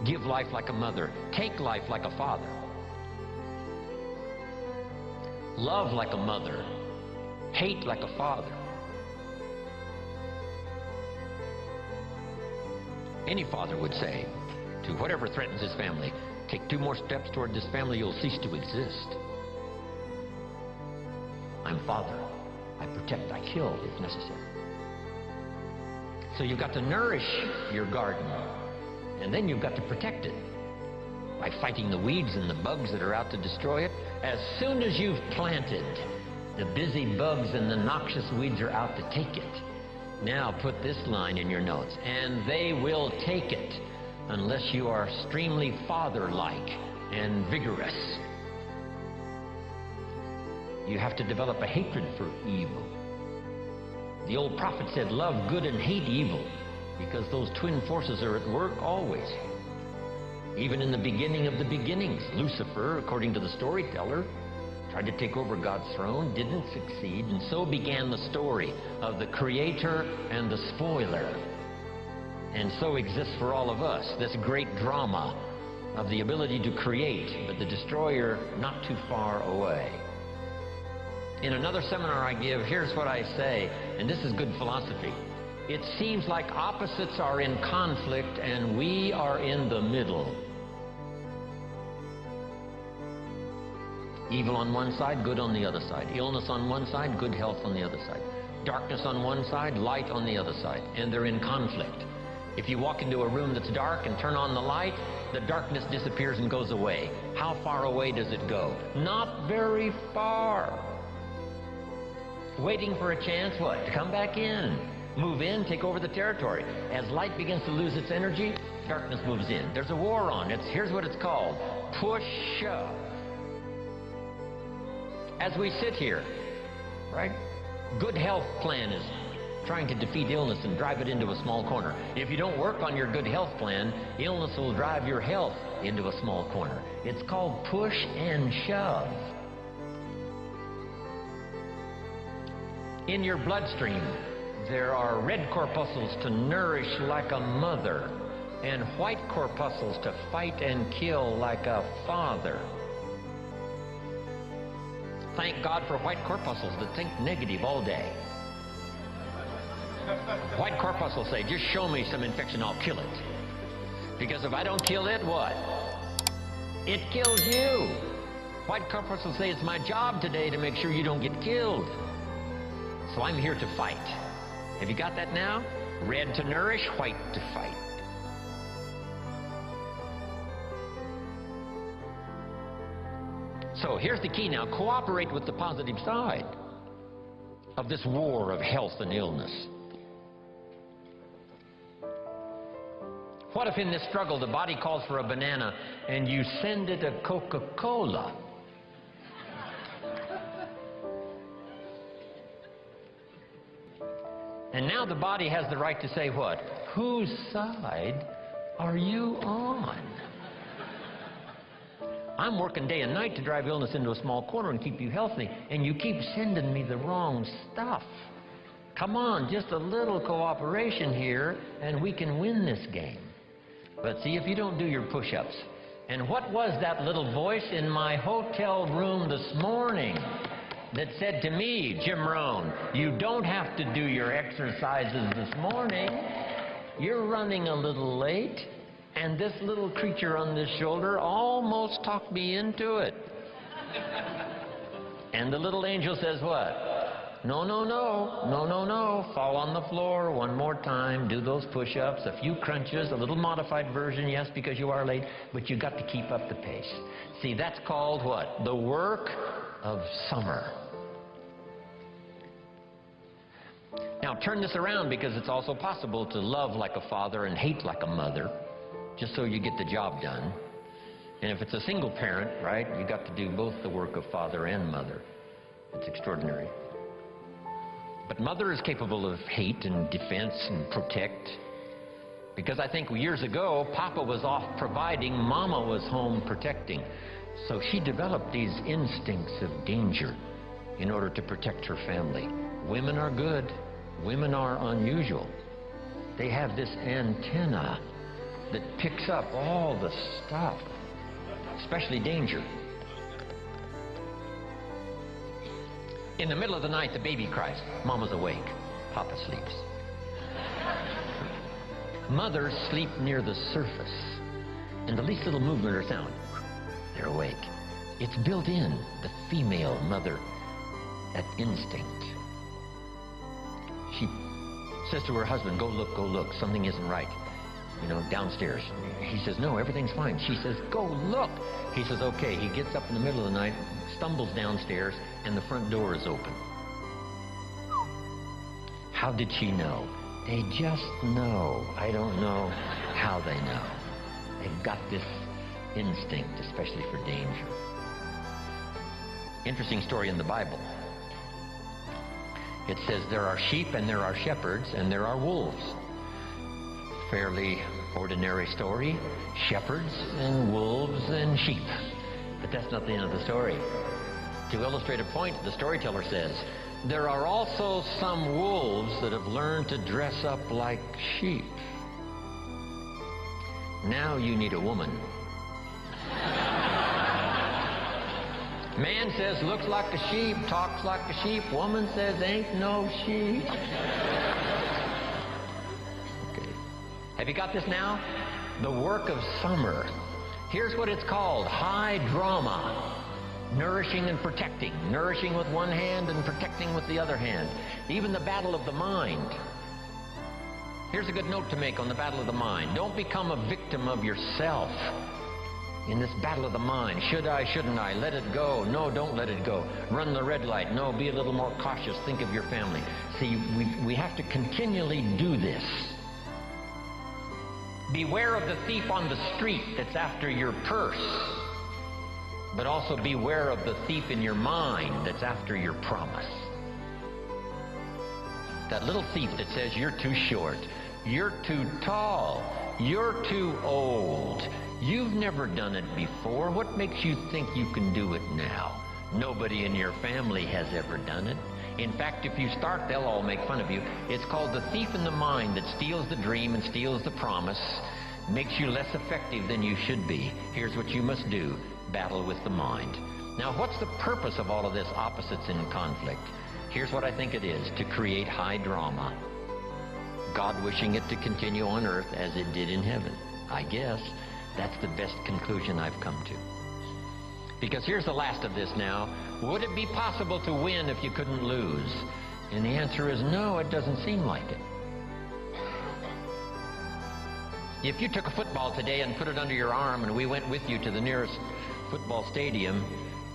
Give life like a mother. Take life like a father. Love like a mother. Hate like a father. Any father would say to whatever threatens his family, take 2 more steps toward this family, you'll cease to exist. I'm father. I protect, I kill if necessary. So you've got to nourish your garden, and then you've got to protect it by fighting the weeds and the bugs that are out to destroy it. As soon as you've planted, the busy bugs and the noxious weeds are out to take it. Now put this line in your notes, and they will take it unless you are extremely father-like and vigorous. You have to develop a hatred for evil. The old prophet said, love good and hate evil, because those twin forces are at work always. Even in the beginning of the beginnings, Lucifer, according to the storyteller, tried to take over God's throne, didn't succeed, and so began the story of the creator and the spoiler. And so exists for all of us this great drama of the ability to create, but the destroyer not too far away. In another seminar I give, here's what I say, and this is good philosophy. It seems like opposites are in conflict and we are in the middle. Evil on one side, good on the other side. Illness on one side, good health on the other side. Darkness on one side, light on the other side. And they're in conflict. If you walk into a room that's dark and turn on the light, the darkness disappears and goes away. How far away does it go? Not very far. Waiting for a chance, what? To come back in. Move in, take over the territory. As light begins to lose its energy, darkness moves in. There's a war on. Here's what it's called. Push-shove. As we sit here, right? Good health plan is trying to defeat illness and drive it into a small corner. If you don't work on your good health plan, illness will drive your health into a small corner. It's called push and shove. In your bloodstream, there are red corpuscles to nourish like a mother and white corpuscles to fight and kill like a father. Thank God for white corpuscles that think negative all day. White corpuscles say, just show me some infection, I'll kill it. Because if I don't kill it, what? It kills you. White corpuscles say, it's my job today to make sure you don't get killed. So I'm here to fight. Have you got that now? Red to nourish, white to fight. So here's the key now. Cooperate with the positive side of this war of health and illness. What if in this struggle the body calls for a banana and you send it a Coca-Cola? And now the body has the right to say what? Whose side are you on? I'm working day and night to drive illness into a small corner and keep you healthy, and you keep sending me the wrong stuff. Come on, just a little cooperation here, and we can win this game. But see, if you don't do your push-ups. And what was that little voice in my hotel room this morning that said to me, Jim Rohn, you don't have to do your exercises this morning. You're running a little late. And this little creature on this shoulder almost talked me into it. And the little angel says what? No, no, no, no, no, no. Fall on the floor one more time. Do those push-ups, a few crunches, a little modified version, yes, because you are late, but you got to keep up the pace. See, that's called what? The work of summer. Now, turn this around, because it's also possible to love like a father and hate like a mother, just so you get the job done. And if it's a single parent, right, you got to do both the work of father and mother. It's extraordinary. But mother is capable of hate and defense and protect. Because I think years ago, Papa was off providing, Mama was home protecting. So she developed these instincts of danger in order to protect her family. Women are good. Women are unusual. They have this antenna that picks up all the stuff, especially danger. In the middle of the night, the baby cries. Mama's awake. Papa sleeps. Mothers sleep near the surface, and the least little movement or sound, they're awake. It's built in, the female mother, that instinct. She says to her husband, go look, something isn't right. You know, downstairs. He says, no, everything's fine. She says, go look. He says, okay. He gets up in the middle of the night, stumbles downstairs, and the front door is open. How did she know? They just know. I don't know how they know. They've got this instinct, especially for danger. Interesting story in the Bible. It says there are sheep and there are shepherds and there are wolves. Fairly ordinary story. Shepherds and wolves and sheep. But that's not the end of the story. To illustrate a point, the storyteller says, there are also some wolves that have learned to dress up like sheep. Now you need a woman. Man says, looks like a sheep, talks like a sheep. Woman says, ain't no sheep. Okay. Have you got this now? The work of summer. Here's what it's called, high drama. Nourishing and protecting. Nourishing with one hand and protecting with the other hand. Even the battle of the mind. Here's a good note to make on the battle of the mind. Don't become a victim of yourself in this battle of the mind. Should I, shouldn't I? Let it go. No, don't let it go. Run the red light. No, be a little more cautious. Think of your family. See, we have to continually do this. Beware of the thief on the street that's after your purse. But also beware of the thief in your mind that's after your promise. That little thief that says you're too short, you're too tall, you're too old, you've never done it before. What makes you think you can do it now? Nobody in your family has ever done it. In fact, if you start, they'll all make fun of you. It's called the thief in the mind that steals the dream and steals the promise, makes you less effective than you should be. Here's what you must do. Battle with the mind. Now, what's the purpose of all of this opposites in conflict? Here's what I think it is, to create high drama. God wishing it to continue on earth as it did in heaven. I guess that's the best conclusion I've come to. Because here's the last of this now. Would it be possible to win if you couldn't lose? And the answer is no, it doesn't seem like it. If you took a football today and put it under your arm and we went with you to the nearest football stadium,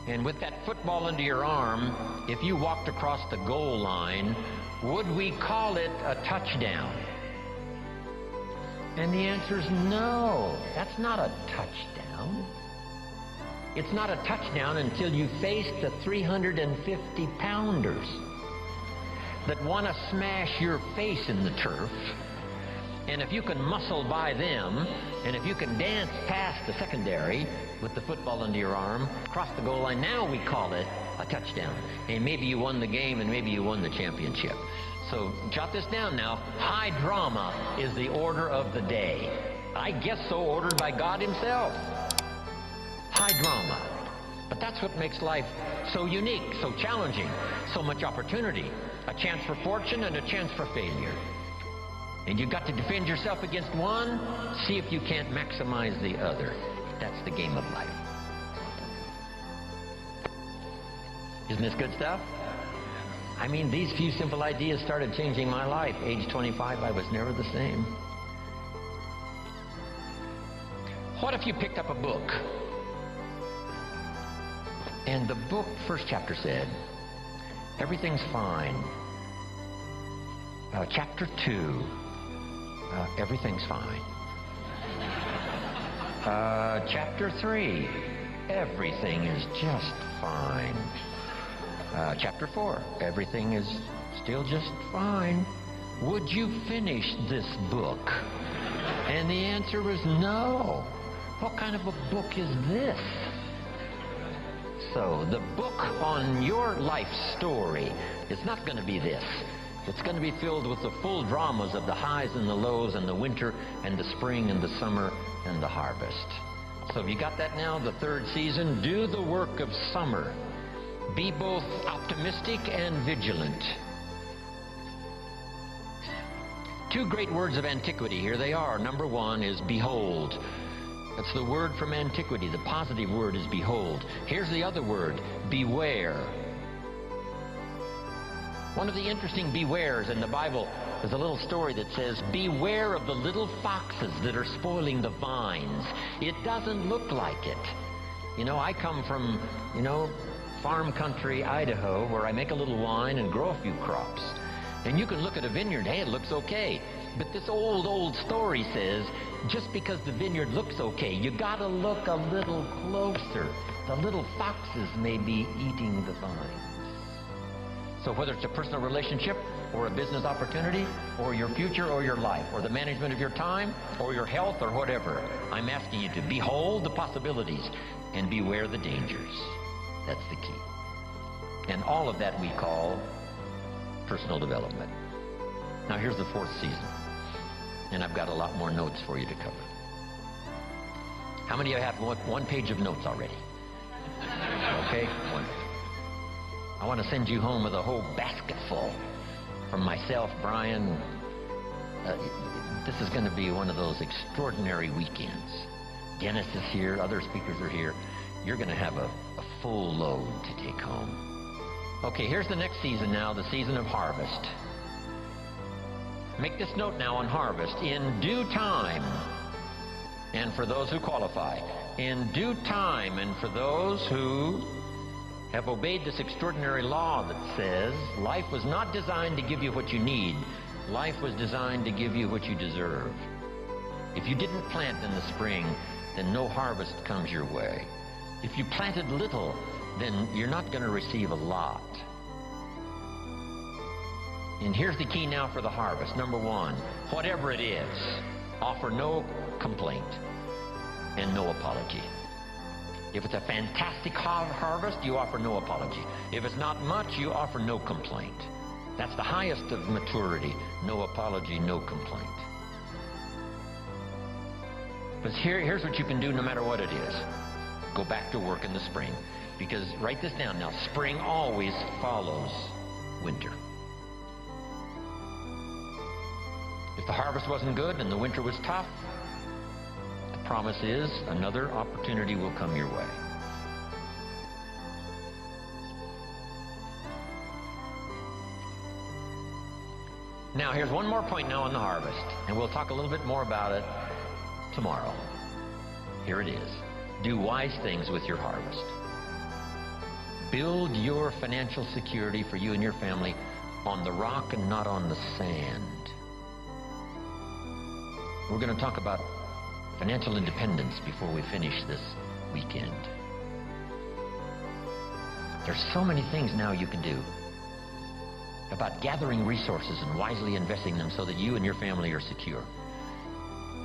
and with that football under your arm, if you walked across the goal line, would we call it a touchdown? And the answer is no, that's not a touchdown. It's not a touchdown until you face the 350-pounders that want to smash your face in the turf. And if you can muscle by them, and if you can dance past the secondary with the football under your arm, across the goal line, now we call it a touchdown. And maybe you won the game, and maybe you won the championship. So jot this down now. High drama is the order of the day. I guess so, ordered by God himself. High drama. But that's what makes life so unique, so challenging, so much opportunity. A chance for fortune and a chance for failure. And you've got to defend yourself against one, see if you can't maximize the other. That's the game of life. Isn't this good stuff? I mean, these few simple ideas started changing my life. Age 25, I was never the same. What if you picked up a book? And the book, first chapter said, everything's fine. Chapter 2, everything's fine. Chapter 3, everything is just fine. Chapter 4, everything is still just fine. Would you finish this book? And the answer was no. What kind of a book is this? So the book on your life story is not going to be this. It's going to be filled with the full dramas of the highs and the lows and the winter and the spring and the summer and the harvest. So have you got that now? The third season, do the work of summer. Be both optimistic and vigilant. Two great words of antiquity, here they are. Number one is behold. That's the word from antiquity. The positive word is behold. Here's the other word, beware. One of the interesting bewares in the Bible is a little story that says, beware of the little foxes that are spoiling the vines. It doesn't look like it. You know, I come from, farm country, Idaho, where I make a little wine and grow a few crops. And you can look at a vineyard, hey, it looks okay. But this old story says, just because the vineyard looks okay, you gotta look a little closer. The little foxes may be eating the vines. So whether it's a personal relationship, or a business opportunity, or your future, or your life, or the management of your time, or your health, or whatever, I'm asking you to behold the possibilities and beware the dangers. That's the key. And all of that we call personal development. Now here's the fourth season. And I've got a lot more notes for you to cover. How many of you have one page of notes already? Okay, one. I want to send you home with a whole basket full. From myself, Brian, this is going to be one of those extraordinary weekends. Dennis is here, other speakers are here. You're going to have a full load to take home. Okay, here's the next season now, the season of harvest. Make this note now on harvest. In due time, and for those who qualify, in due time, and for those who have obeyed this extraordinary law that says life was not designed to give you what you need. Life was designed to give you what you deserve. If you didn't plant in the spring, then no harvest comes your way. If you planted little, then you're not going to receive a lot. And here's the key now for the harvest. Number one, whatever it is, offer no complaint and no apology. If it's a fantastic harvest, you offer no apology. If it's not much, you offer no complaint. That's the highest of maturity. No apology, no complaint. But here's what you can do no matter what it is. Go back to work in the spring. Because, write this down now, spring always follows winter. If the harvest wasn't good and the winter was tough, the promise is another opportunity will come your way. Now, here's one more point now on the harvest, and we'll talk a little bit more about it tomorrow. Here it is. Do wise things with your harvest. Build your financial security for you and your family on the rock and not on the sand. We're going to talk about financial independence before we finish this weekend. There's so many things now you can do about gathering resources and wisely investing them so that you and your family are secure.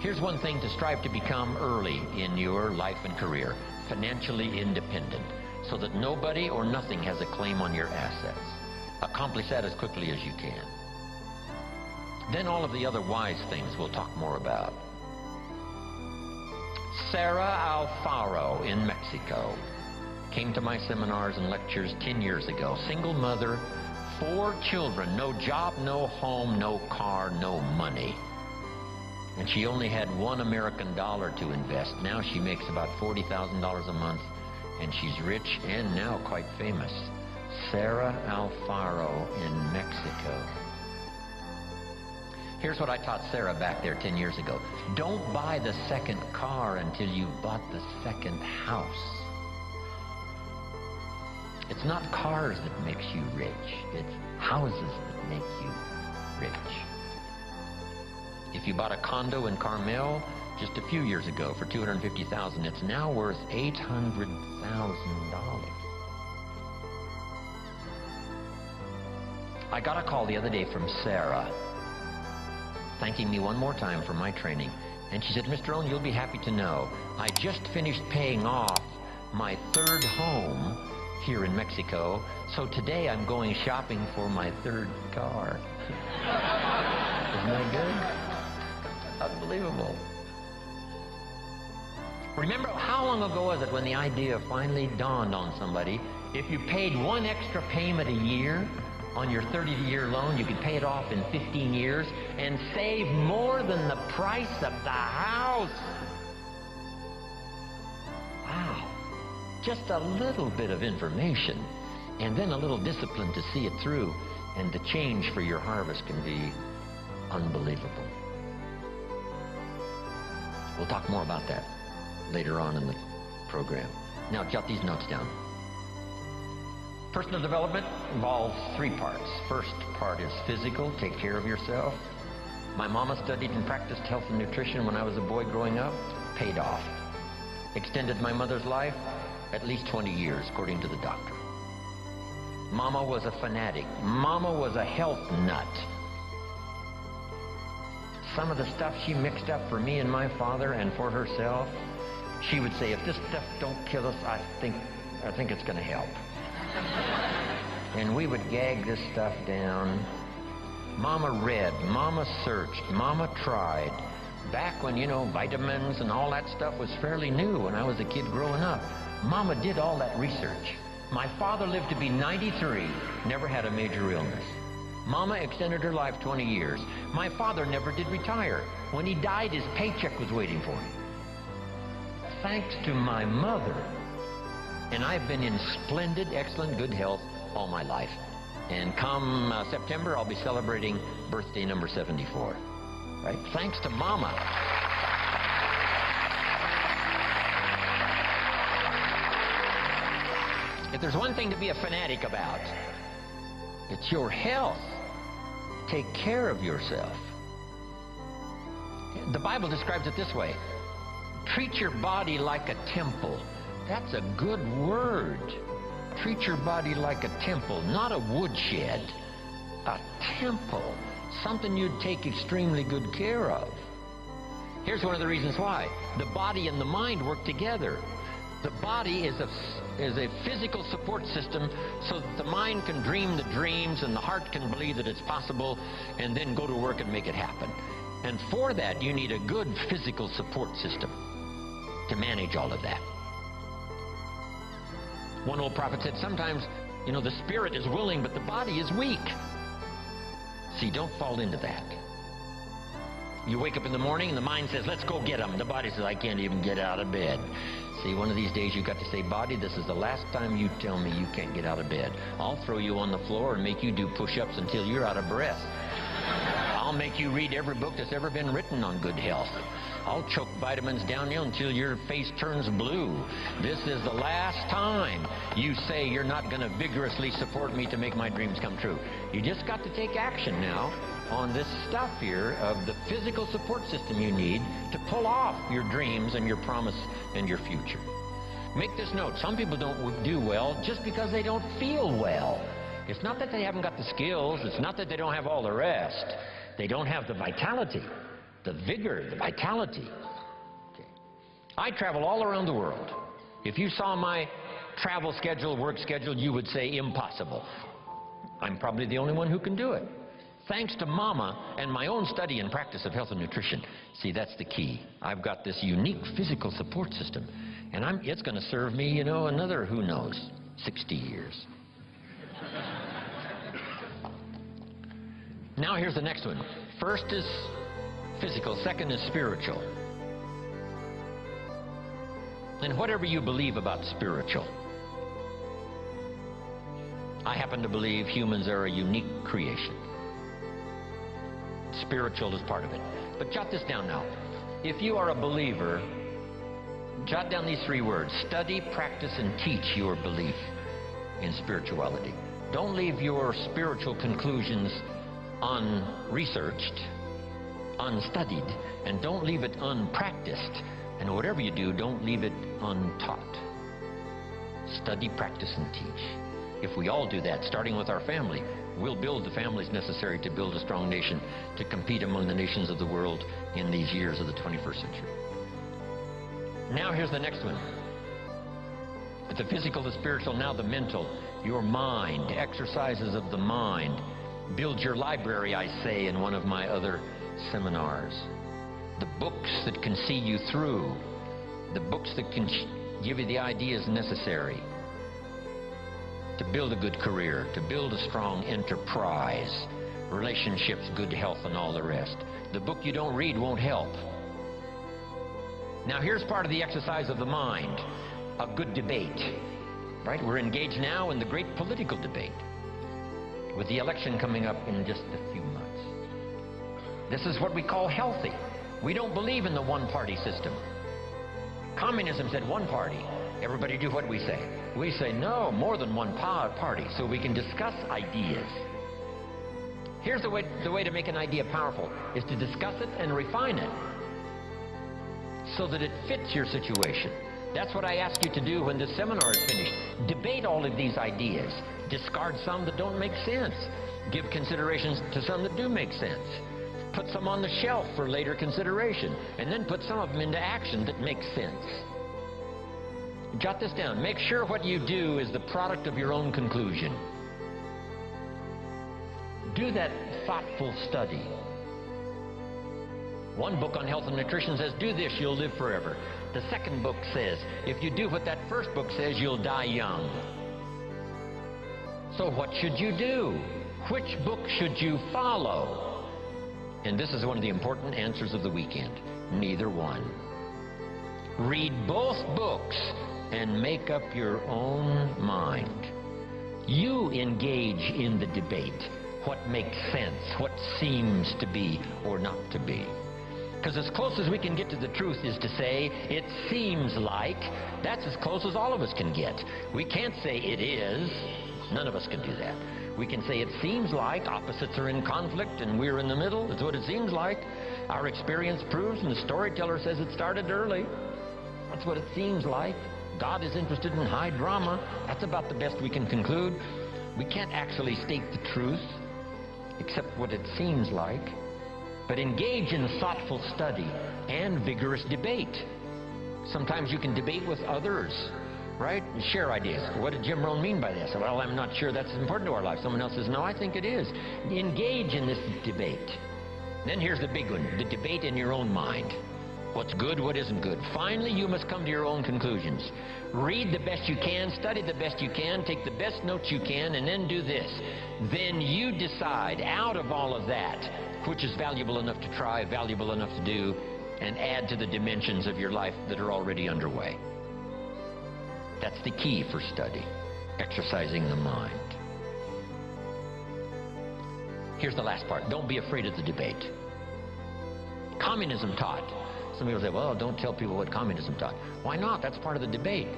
Here's one thing to strive to become early in your life and career: financially independent, so that nobody or nothing has a claim on your assets. Accomplish that as quickly as you can. Then all of the other wise things we'll talk more about. Sarah Alfaro in Mexico came to my seminars and lectures 10 years ago. Single mother, 4 children, no job, no home, no car, no money. And she only had $1 American to invest. Now she makes about $40,000 a month, and she's rich and now quite famous. Sarah Alfaro in Mexico. Here's what I taught Sarah back there 10 years ago. Don't buy the second car until you've bought the second house. It's not cars that makes you rich. It's houses that make you rich. If you bought a condo in Carmel just a few years ago for $250,000, it's now worth $800,000. I got a call the other day from Sarah, thanking me one more time for my training. And she said, Mr. Owen, you'll be happy to know, I just finished paying off my 3rd home here in Mexico, so today I'm going shopping for my 3rd car. Isn't that good? Unbelievable. Remember, how long ago was it when the idea finally dawned on somebody, if you paid 1 extra payment a year on your 30-year loan, you could pay it off in 15 years and save more than the price of the house. Wow. Just a little bit of information and then a little discipline to see it through, and the change for your harvest can be unbelievable. We'll talk more about that later on in the program. Now, jot these notes down. Personal development involves 3 parts. First part is physical, take care of yourself. My mama studied and practiced health and nutrition when I was a boy growing up, paid off. Extended my mother's life at least 20 years, according to the doctor. Mama was a fanatic. Mama was a health nut. Some of the stuff she mixed up for me and my father and for herself, she would say, if this stuff don't kill us, I think it's going to help. And we would gag this stuff down. Mama read, Mama searched, Mama tried. Back when, vitamins and all that stuff was fairly new when I was a kid growing up. Mama did all that research. My father lived to be 93, never had a major illness. Mama extended her life 20 years. My father never did retire. When he died, his paycheck was waiting for him. Thanks to my mother. And I've been in splendid, excellent, good health all my life. And come September, I'll be celebrating birthday number 74. Right? Thanks to Mama. If there's one thing to be a fanatic about, it's your health. Take care of yourself. The Bible describes it this way. Treat your body like a temple. That's a good word. Treat your body like a temple, not a woodshed. A temple. Something you'd take extremely good care of. Here's one of the reasons why. The body and the mind work together. The body is a physical support system so that the mind can dream the dreams and the heart can believe that it's possible and then go to work and make it happen. And for that, you need a good physical support system to manage all of that. One old prophet said sometimes, the spirit is willing, but the body is weak. See, don't fall into that. You wake up in the morning and the mind says, let's go get them. The body says, I can't even get out of bed. See, one of these days you've got to say, body, this is the last time you tell me you can't get out of bed. I'll throw you on the floor and make you do push-ups until you're out of breath. I'll make you read every book that's ever been written on good health. I'll choke vitamins down you until your face turns blue. This is the last time you say you're not going to vigorously support me to make my dreams come true. You just got to take action now on this stuff here of the physical support system you need to pull off your dreams and your promise and your future. Make this note. Some people don't do well just because they don't feel well. It's not that they haven't got the skills. It's not that they don't have all the rest. They don't have the vitality, the vigor, the vitality. Okay. I travel all around the world. If you saw my travel schedule, work schedule, you would say impossible. I'm probably the only one who can do it. Thanks to Mama and my own study and practice of health and nutrition. See, that's the key. I've got this unique physical support system, and it's going to serve me, you know, another, who knows, 60 years. Now here's the next one. First is physical, second is spiritual. And whatever you believe about spiritual, I happen to believe humans are a unique creation. Spiritual is part of it. But jot this down now. If you are a believer, jot down these 3 words: study, practice, and teach your belief in spirituality. Don't leave your spiritual conclusions unresearched, unstudied, and don't leave it unpracticed. And whatever you do, don't leave it untaught. Study, practice, and teach. If we all do that, starting with our family, we'll build the families necessary to build a strong nation to compete among the nations of the world in these years of the 21st century. Now here's the next one. The physical, the spiritual, now the mental. Your mind, exercises of the mind. Build your library, I say in one of my other seminars. The books that can see you through. The books that can give you the ideas necessary to build a good career, to build a strong enterprise, relationships, good health, and all the rest. The book you don't read won't help. Now here's part of the exercise of the mind, a good debate. Right? We're engaged now in the great political debate, with the election coming up in just a few months. This is what we call healthy. We don't believe in the one-party system. Communism said one party. Everybody do what we say. We say no, more than one party, so we can discuss ideas. Here's the way to make an idea powerful, is to discuss it and refine it so that it fits your situation. That's what I ask you to do when this seminar is finished. Debate all of these ideas. Discard some that don't make sense. Give considerations to some that do make sense. Put some on the shelf for later consideration, and then put some of them into action that makes sense. Jot this down. Make sure what you do is the product of your own conclusion. Do that thoughtful study. One book on health and nutrition says, do this, you'll live forever. The second book says, if you do what that first book says, you'll die young. So what should you do? Which book should you follow? And this is one of the important answers of the weekend. Neither one. Read both books and make up your own mind. You engage in the debate. What makes sense, what seems to be or not to be. Because as close as we can get to the truth is to say, it seems like. That's as close as all of us can get. We can't say it is. None of us can do that. We can say it seems like. Opposites are in conflict and we're in the middle. That's what it seems like. Our experience proves, and the storyteller says it started early. That's what it seems like. God is interested in high drama. That's about the best we can conclude. We can't actually state the truth, except what it seems like. But engage in thoughtful study and vigorous debate. Sometimes you can debate with others, right? And share ideas. What did Jim Rohn mean by this? Well, I'm not sure that's important to our life. Someone else says, no, I think it is. Engage in this debate. Then here's the big one, the debate in your own mind. What's good, what isn't good. Finally, you must come to your own conclusions. Read the best you can, study the best you can, take the best notes you can, and then do this. Then you decide, out of all of that, which is valuable enough to try, valuable enough to do, and add to the dimensions of your life that are already underway. That's the key for study, exercising the mind. Here's the last part. Don't be afraid of the debate. Communism taught. Some people say, well, don't tell people what communism taught. Why not? That's part of the debate.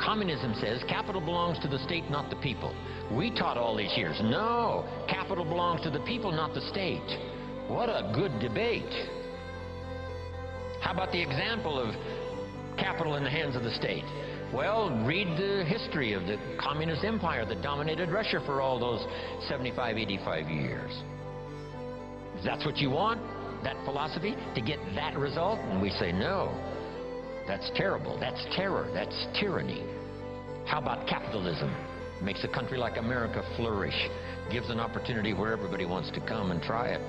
Communism says capital belongs to the state, not the people. We taught all these years, no, capital belongs to the people, not the state. What a good debate. How about the example of capital in the hands of the state? Well, read the history of the communist empire that dominated Russia for all those 75, 85 years. If that's what you want, that philosophy, to get that result, and we say, no, that's terrible, that's terror, that's tyranny. How about capitalism? makes a country like America flourish, gives an opportunity where everybody wants to come and try it.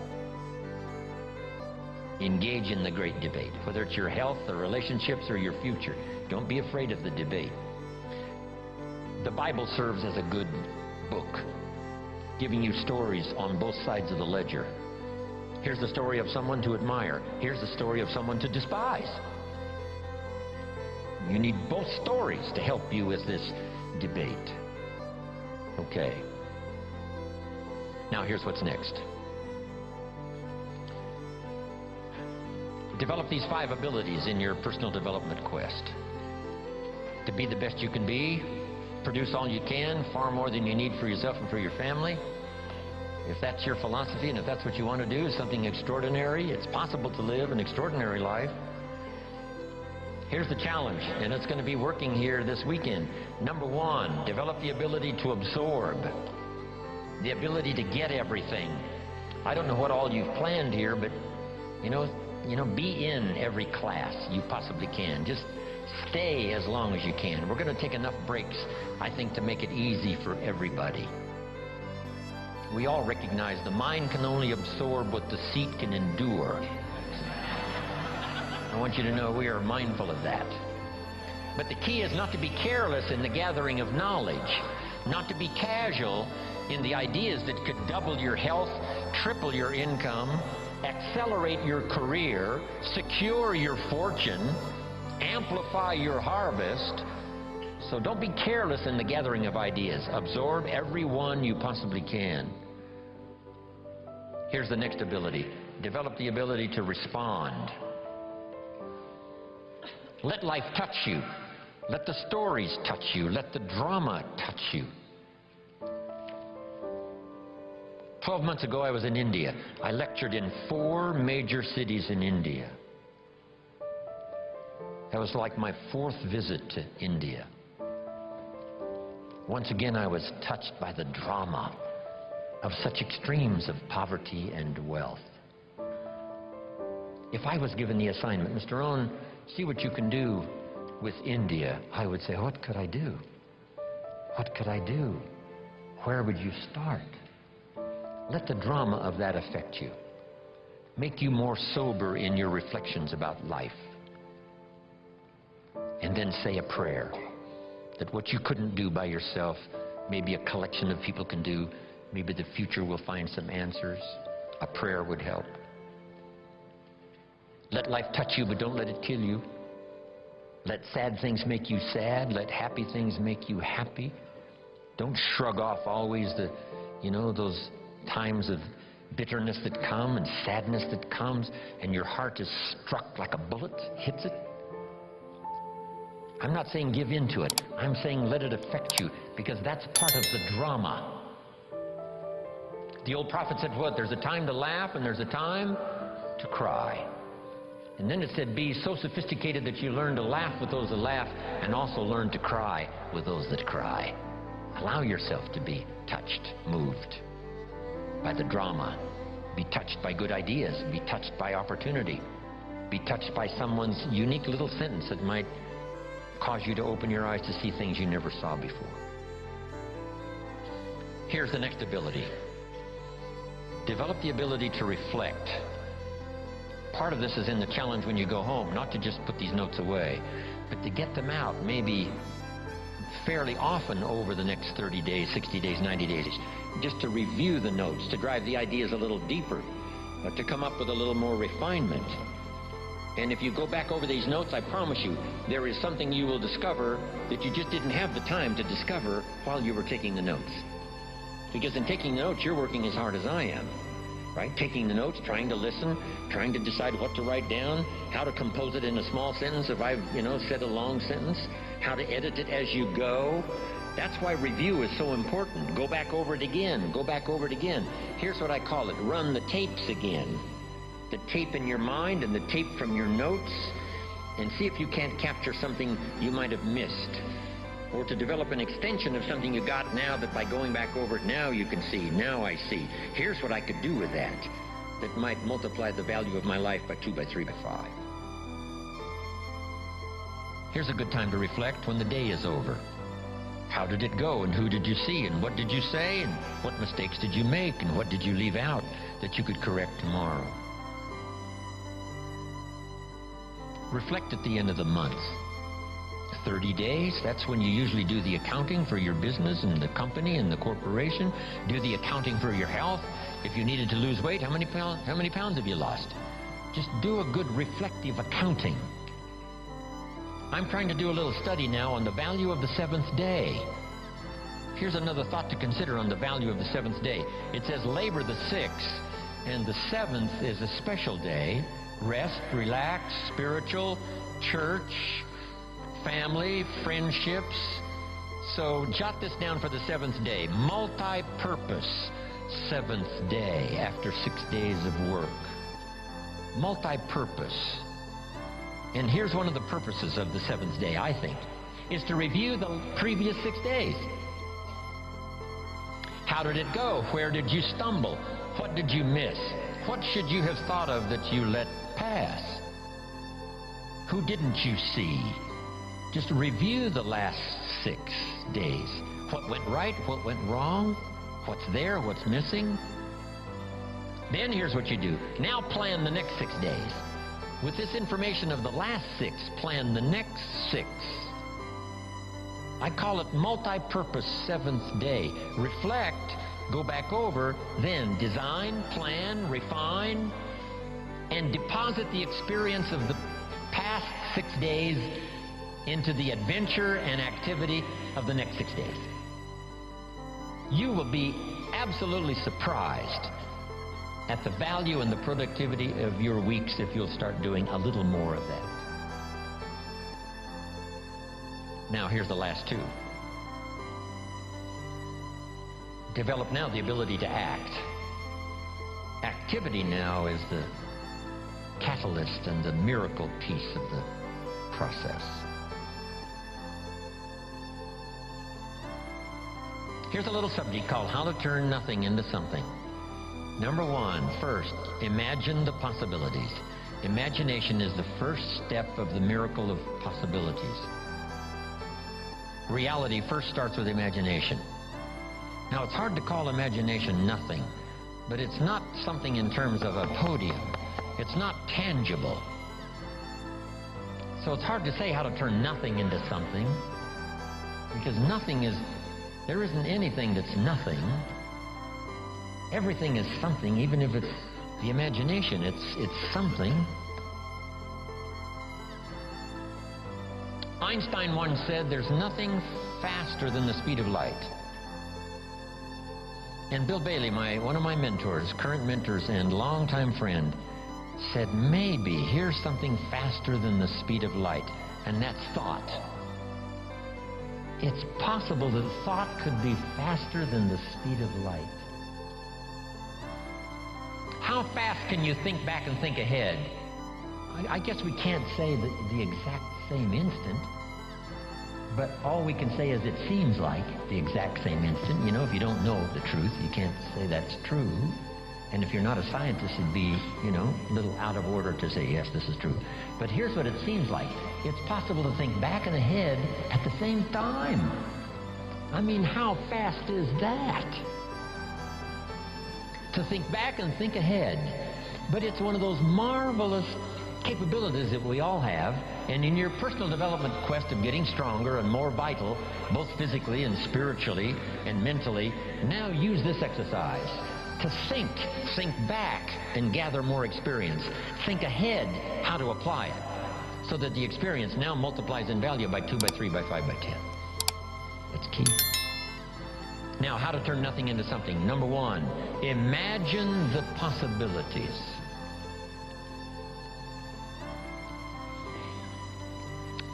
Engage in the great debate, whether it's your health or relationships or your future. Don't be afraid of the debate. The Bible serves as a good book, giving you stories on both sides of the ledger. Here's the story of someone to admire. Here's the story of someone to despise. You need both stories to help you with this debate. Okay. Now here's what's next. Develop these 5 abilities in your personal development quest. To be the best you can be, produce all you can, far more than you need for yourself and for your family. If that's your philosophy and if that's what you want to do, something extraordinary, it's possible to live an extraordinary life. Here's the challenge, and it's going to be working here this weekend. Number 1, develop the ability to absorb, the ability to get everything. I don't know what all you've planned here, but you know, be in every class you possibly can. Just stay as long as you can. We're going to take enough breaks, I think, to make it easy for everybody. We all recognize the mind can only absorb what the seat can endure. I want you to know we are mindful of that. But the key is not to be careless in the gathering of knowledge, not to be casual in the ideas that could double your health, triple your income, accelerate your career, secure your fortune, amplify your harvest. So don't be careless in the gathering of ideas. Absorb every one you possibly can. Here's the next ability. Develop the ability to respond. Let life touch you. Let the stories touch you. Let the drama touch you. 12 months ago, I was in India. I lectured in 4 major cities in India. That was like my 4th visit to India. Once again, I was touched by the drama of such extremes of poverty and wealth. If I was given the assignment, Mr. Owen, see what you can do with India, I would say, what could I do? What could I do? Where would you start? Let the drama of that affect you. Make you more sober in your reflections about life. And then say a prayer that what you couldn't do by yourself, maybe a collection of people can do. Maybe the future will find some answers. A prayer would help. Let life touch you, but don't let it kill you. Let sad things make you sad. Let happy things make you happy. Don't shrug off always those times of bitterness that come and sadness that comes, and your heart is struck like a bullet, hits it. I'm not saying give in to it. I'm saying let it affect you, because that's part of the drama. The old prophet said what? There's a time to laugh and there's a time to cry. And then it said, be so sophisticated that you learn to laugh with those that laugh and also learn to cry with those that cry. Allow yourself to be touched, moved by the drama. Be touched by good ideas. Be touched by opportunity. Be touched by someone's unique little sentence that might cause you to open your eyes to see things you never saw before. Here's the next ability. Develop the ability to reflect. Part of this is in the challenge when you go home, not to just put these notes away, but to get them out maybe fairly often over the next 30 days, 60 days, 90 days, just to review the notes, to drive the ideas a little deeper, to come up with a little more refinement. And if you go back over these notes, I promise you, there is something you will discover that you just didn't have the time to discover while you were taking the notes. Because in taking the notes, you're working as hard as I am, right? Taking the notes, trying to listen, trying to decide what to write down, how to compose it in a small sentence if I've, said a long sentence, how to edit it as you go. That's why review is so important. Go back over it again. Go back over it again. Here's what I call it. Run the tapes again. The tape in your mind and the tape from your notes, and see if you can't capture something you might have missed, or to develop an extension of something you got now that by going back over it now you can see, now I see. Here's what I could do with that might multiply the value of my life by 2, by 3, by 5. Here's a good time to reflect when the day is over. How did it go, and who did you see, and what did you say, and what mistakes did you make, and what did you leave out that you could correct tomorrow? Reflect at the end of the month. 30 days, that's when you usually do the accounting for your business and the company and the corporation. Do the accounting for your health. If you needed to lose weight, how many pounds have you lost? Just do a good reflective accounting. I'm trying to do a little study now on the value of the seventh day. Here's another thought to consider on the value of the seventh day. It says labor the sixth, and the seventh is a special day. Rest, relax, spiritual, church, family, friendships. So jot this down for the seventh day. Multi-purpose seventh day after 6 days of work. Multi-purpose. And here's one of the purposes of the seventh day, I think, is to review the previous 6 days. How did it go? Where did you stumble? What did you miss? What should you have thought of that you let pass? Who didn't you see? Just review the last 6 days. What went right? What went wrong? What's there? What's missing? Then here's what you do. Now plan the next 6 days. With this information of the last 6, plan the next 6. I call it multi-purpose seventh day. Reflect, go back over, then design, plan, refine, and deposit the experience of the past 6 days into the adventure and activity of the next 6 days. You will be absolutely surprised at the value and the productivity of your weeks if you'll start doing a little more of that. Now, here's the last 2. Develop now the ability to act. Activity now is the catalyst and the miracle piece of the process. Here's a little subject called How to Turn Nothing into Something. Number 1, first, imagine the possibilities. Imagination is the first step of the miracle of possibilities. Reality first starts with imagination. Now, it's hard to call imagination nothing, but it's not something in terms of a podium. It's not tangible. So it's hard to say how to turn nothing into something, because there isn't anything that's nothing. Everything is something, even if it's the imagination, it's something. Einstein once said, there's nothing faster than the speed of light. And Bill Bailey, one of my mentors, current mentors and longtime friend, said, maybe here's something faster than the speed of light, and that's thought. It's possible that thought could be faster than the speed of light. How fast can you think back and think ahead? I guess we can't say the exact same instant, but all we can say is it seems like the exact same instant. You know, if you don't know the truth, you can't say that's true. And if you're not a scientist, it'd be, a little out of order to say, yes, this is true. But here's what it seems like. It's possible to think back and ahead at the same time. I mean, how fast is that? To think back and think ahead. But it's one of those marvelous capabilities that we all have, and in your personal development quest of getting stronger and more vital, both physically and spiritually and mentally, now use this exercise to think back and gather more experience. Think ahead how to apply it, so that the experience now multiplies in value by 2, by 3, by 5, by 10. That's key. Now, how to turn nothing into something. Number 1, imagine the possibilities.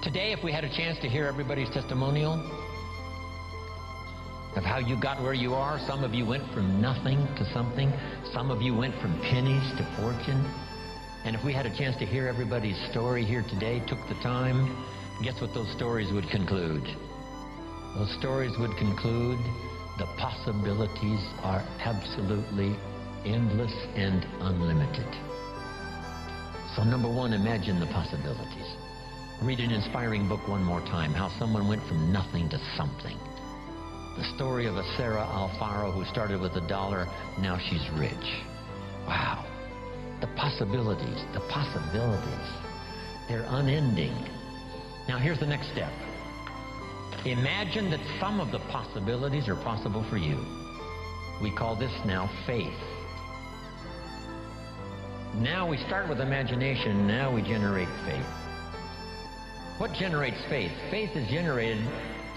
Today, if we had a chance to hear everybody's testimonial of how you got where you are, some of you went from nothing to something, some of you went from pennies to fortune, and if we had a chance to hear everybody's story here today, took the time, guess what those stories would conclude? Those stories would conclude the possibilities are absolutely endless and unlimited. So number 1, imagine the possibilities. Read an inspiring book one more time, how someone went from nothing to something. The story of a Sarah Alfaro who started with $1, now she's rich. Wow. The possibilities, they're unending. Now here's the next step. Imagine that some of the possibilities are possible for you. We call this now faith. Now we start with imagination, now we generate faith. What generates faith? Faith is generated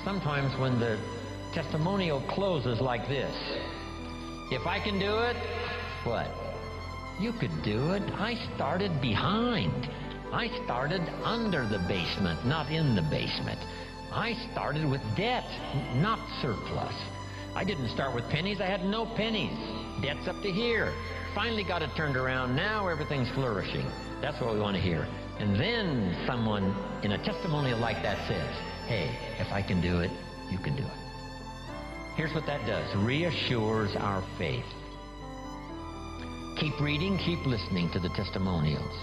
sometimes when the testimonial closes like this. If I can do it, what? You could do it. I started behind. I started under the basement, not in the basement. I started with debt, not surplus. I didn't start with pennies. I had no pennies. Debt's up to here. Finally got it turned around. Now everything's flourishing. That's what we want to hear. And then someone in a testimonial like that says, hey, if I can do it, you can do it. Here's what that does. Reassures our faith. Keep reading, keep listening to the testimonials.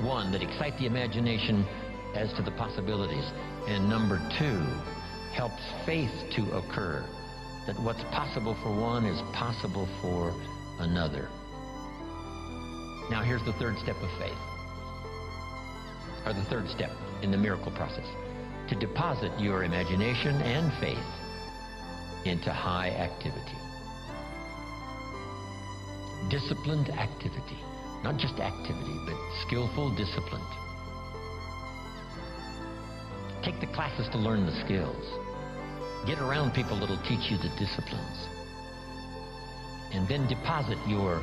One, that excite the imagination as to the possibilities. And number two, helps faith to occur. That what's possible for one is possible for another. Now here's the third step of faith. Or the third step in the miracle process. To deposit your imagination and faith into high activity. Disciplined activity. Not just activity, but skillful discipline. Take the classes to learn the skills. Get around people that'll teach you the disciplines. And then deposit your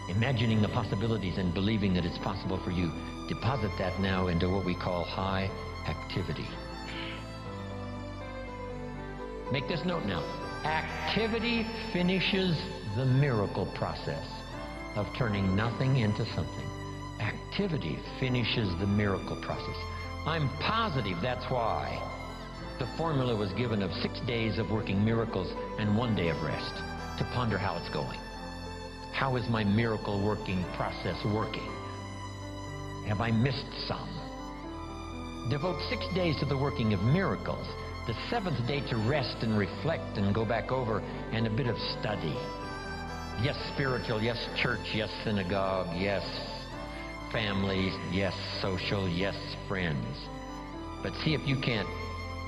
imagining the possibilities and believing that it's possible for you. Deposit that now into what we call high activity. Make this note now. Activity finishes the miracle process of turning nothing into something. Activity finishes the miracle process. I'm positive that's why the formula was given of 6 days of working miracles and 1 day of rest, to ponder how it's going. How is my miracle working process working? Have I missed some? Devote 6 days to the working of miracles. The 7th day to rest and reflect and go back over and a bit of study. Yes, spiritual, yes, church, yes, synagogue, yes, family, yes, social, yes, friends. But see if you can't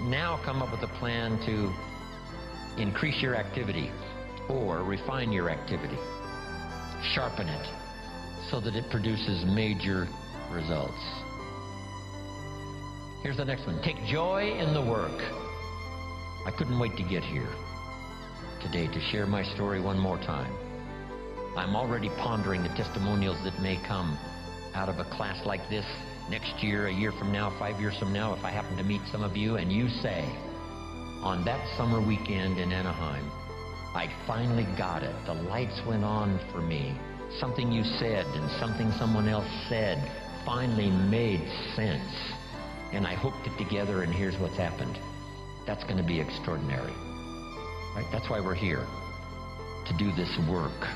now come up with a plan to increase your activity or refine your activity. Sharpen it so that it produces major results. Here's the next one. Take joy in the work. I couldn't wait to get here today to share my story one more time. I'm already pondering the testimonials that may come out of a class like this next year, a year from now, 5 years from now, if I happen to meet some of you and you say, on that summer weekend in Anaheim, I finally got it. The lights went on for me. Something you said and something someone else said finally made sense. And I hooked it together and here's what's happened. That's going to be extraordinary. Right? That's why we're here, to do this work.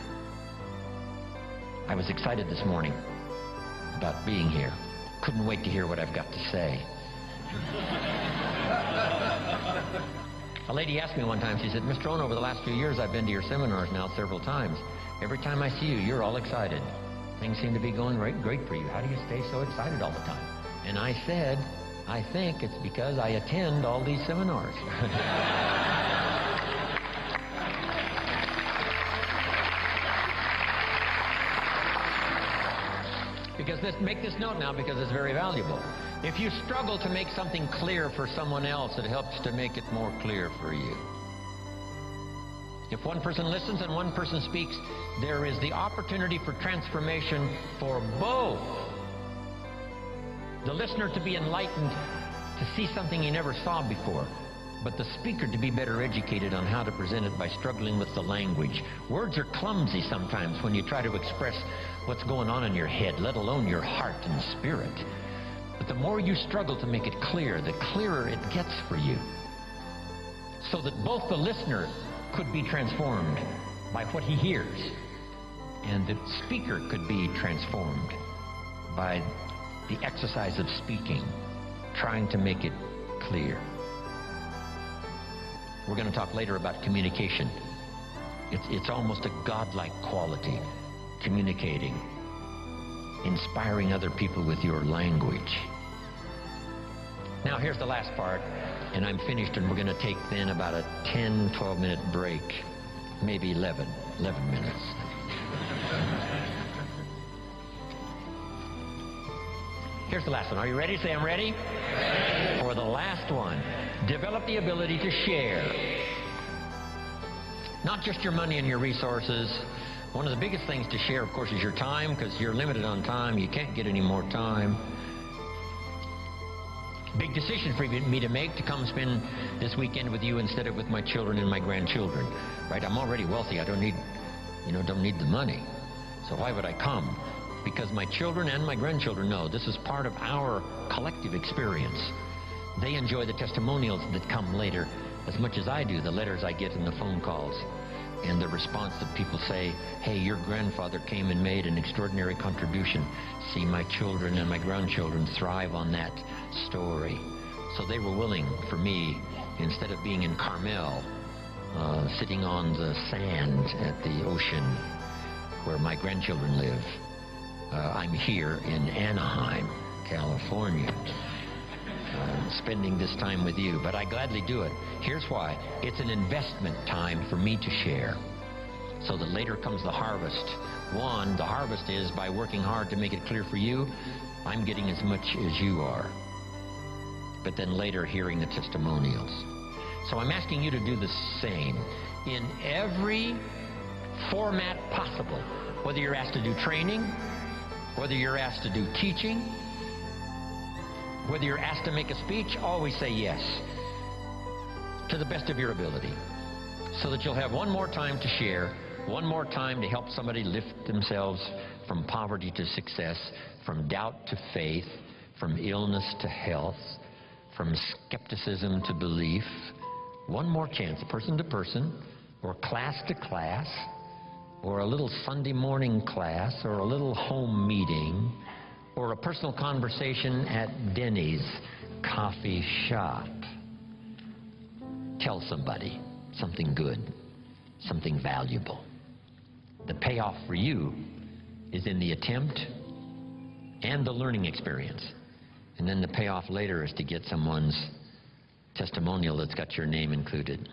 I was excited this morning about being here. Couldn't wait to hear what I've got to say. A lady asked me one time, she said, Mr. Owen, over the last few years I've been to your seminars now several times. Every time I see you, you're all excited. Things seem to be going great for you. How do you stay so excited all the time? And I said, I think it's because I attend all these seminars. Make this note now because it's very valuable. If you struggle to make something clear for someone else, it helps to make it more clear for you. If one person listens and one person speaks, there is the opportunity for transformation for both. The listener to be enlightened to see something he never saw before, but the speaker to be better educated on how to present it by struggling with the language. Words are clumsy sometimes when you try to express what's going on in your head, let alone your heart and spirit. But the more you struggle to make it clear, the clearer it gets for you. So that both the listener could be transformed by what he hears, and the speaker could be transformed by the exercise of speaking, trying to make it clear. We're going to talk later about communication. It's almost a godlike quality, communicating, inspiring other people with your language. Now here's the last part, and I'm finished, and we're going to take then about a 10, 12-minute break, maybe 11 minutes. Here's the last one. Are you ready? Say, I'm ready. For the last one, develop the ability to share. Not just your money and your resources. One of the biggest things to share, of course, is your time, because you're limited on time. You can't get any more time. Big decision for me to make, to come spend this weekend with you instead of with my children and my grandchildren. Right? I'm already wealthy. I don't need the money. So why would I come? Because my children and my grandchildren know this is part of our collective experience. They enjoy the testimonials that come later as much as I do, the letters I get and the phone calls, and the response that people say, hey, your grandfather came and made an extraordinary contribution. See my children and my grandchildren thrive on that story. So they were willing for me, instead of being in Carmel, sitting on the sand at the ocean where my grandchildren live, I'm here in Anaheim, California, spending this time with you. But I gladly do it. Here's why. It's an investment time for me to share, so that later comes the harvest. One, the harvest is by working hard to make it clear for you, I'm getting as much as you are. But then later, hearing the testimonials. So I'm asking you to do the same in every format possible. Whether you're asked to do training, whether you're asked to do teaching, whether you're asked to make a speech, always say yes, to the best of your ability, so that you'll have one more time to share, one more time to help somebody lift themselves from poverty to success, from doubt to faith, from illness to health, from skepticism to belief. One more chance, person to person, or class to class, or a little Sunday morning class, or a little home meeting, or a personal conversation at Denny's coffee shop. Tell somebody something good, something valuable. The payoff for you is in the attempt and the learning experience. And then the payoff later is to get someone's testimonial that's got your name included.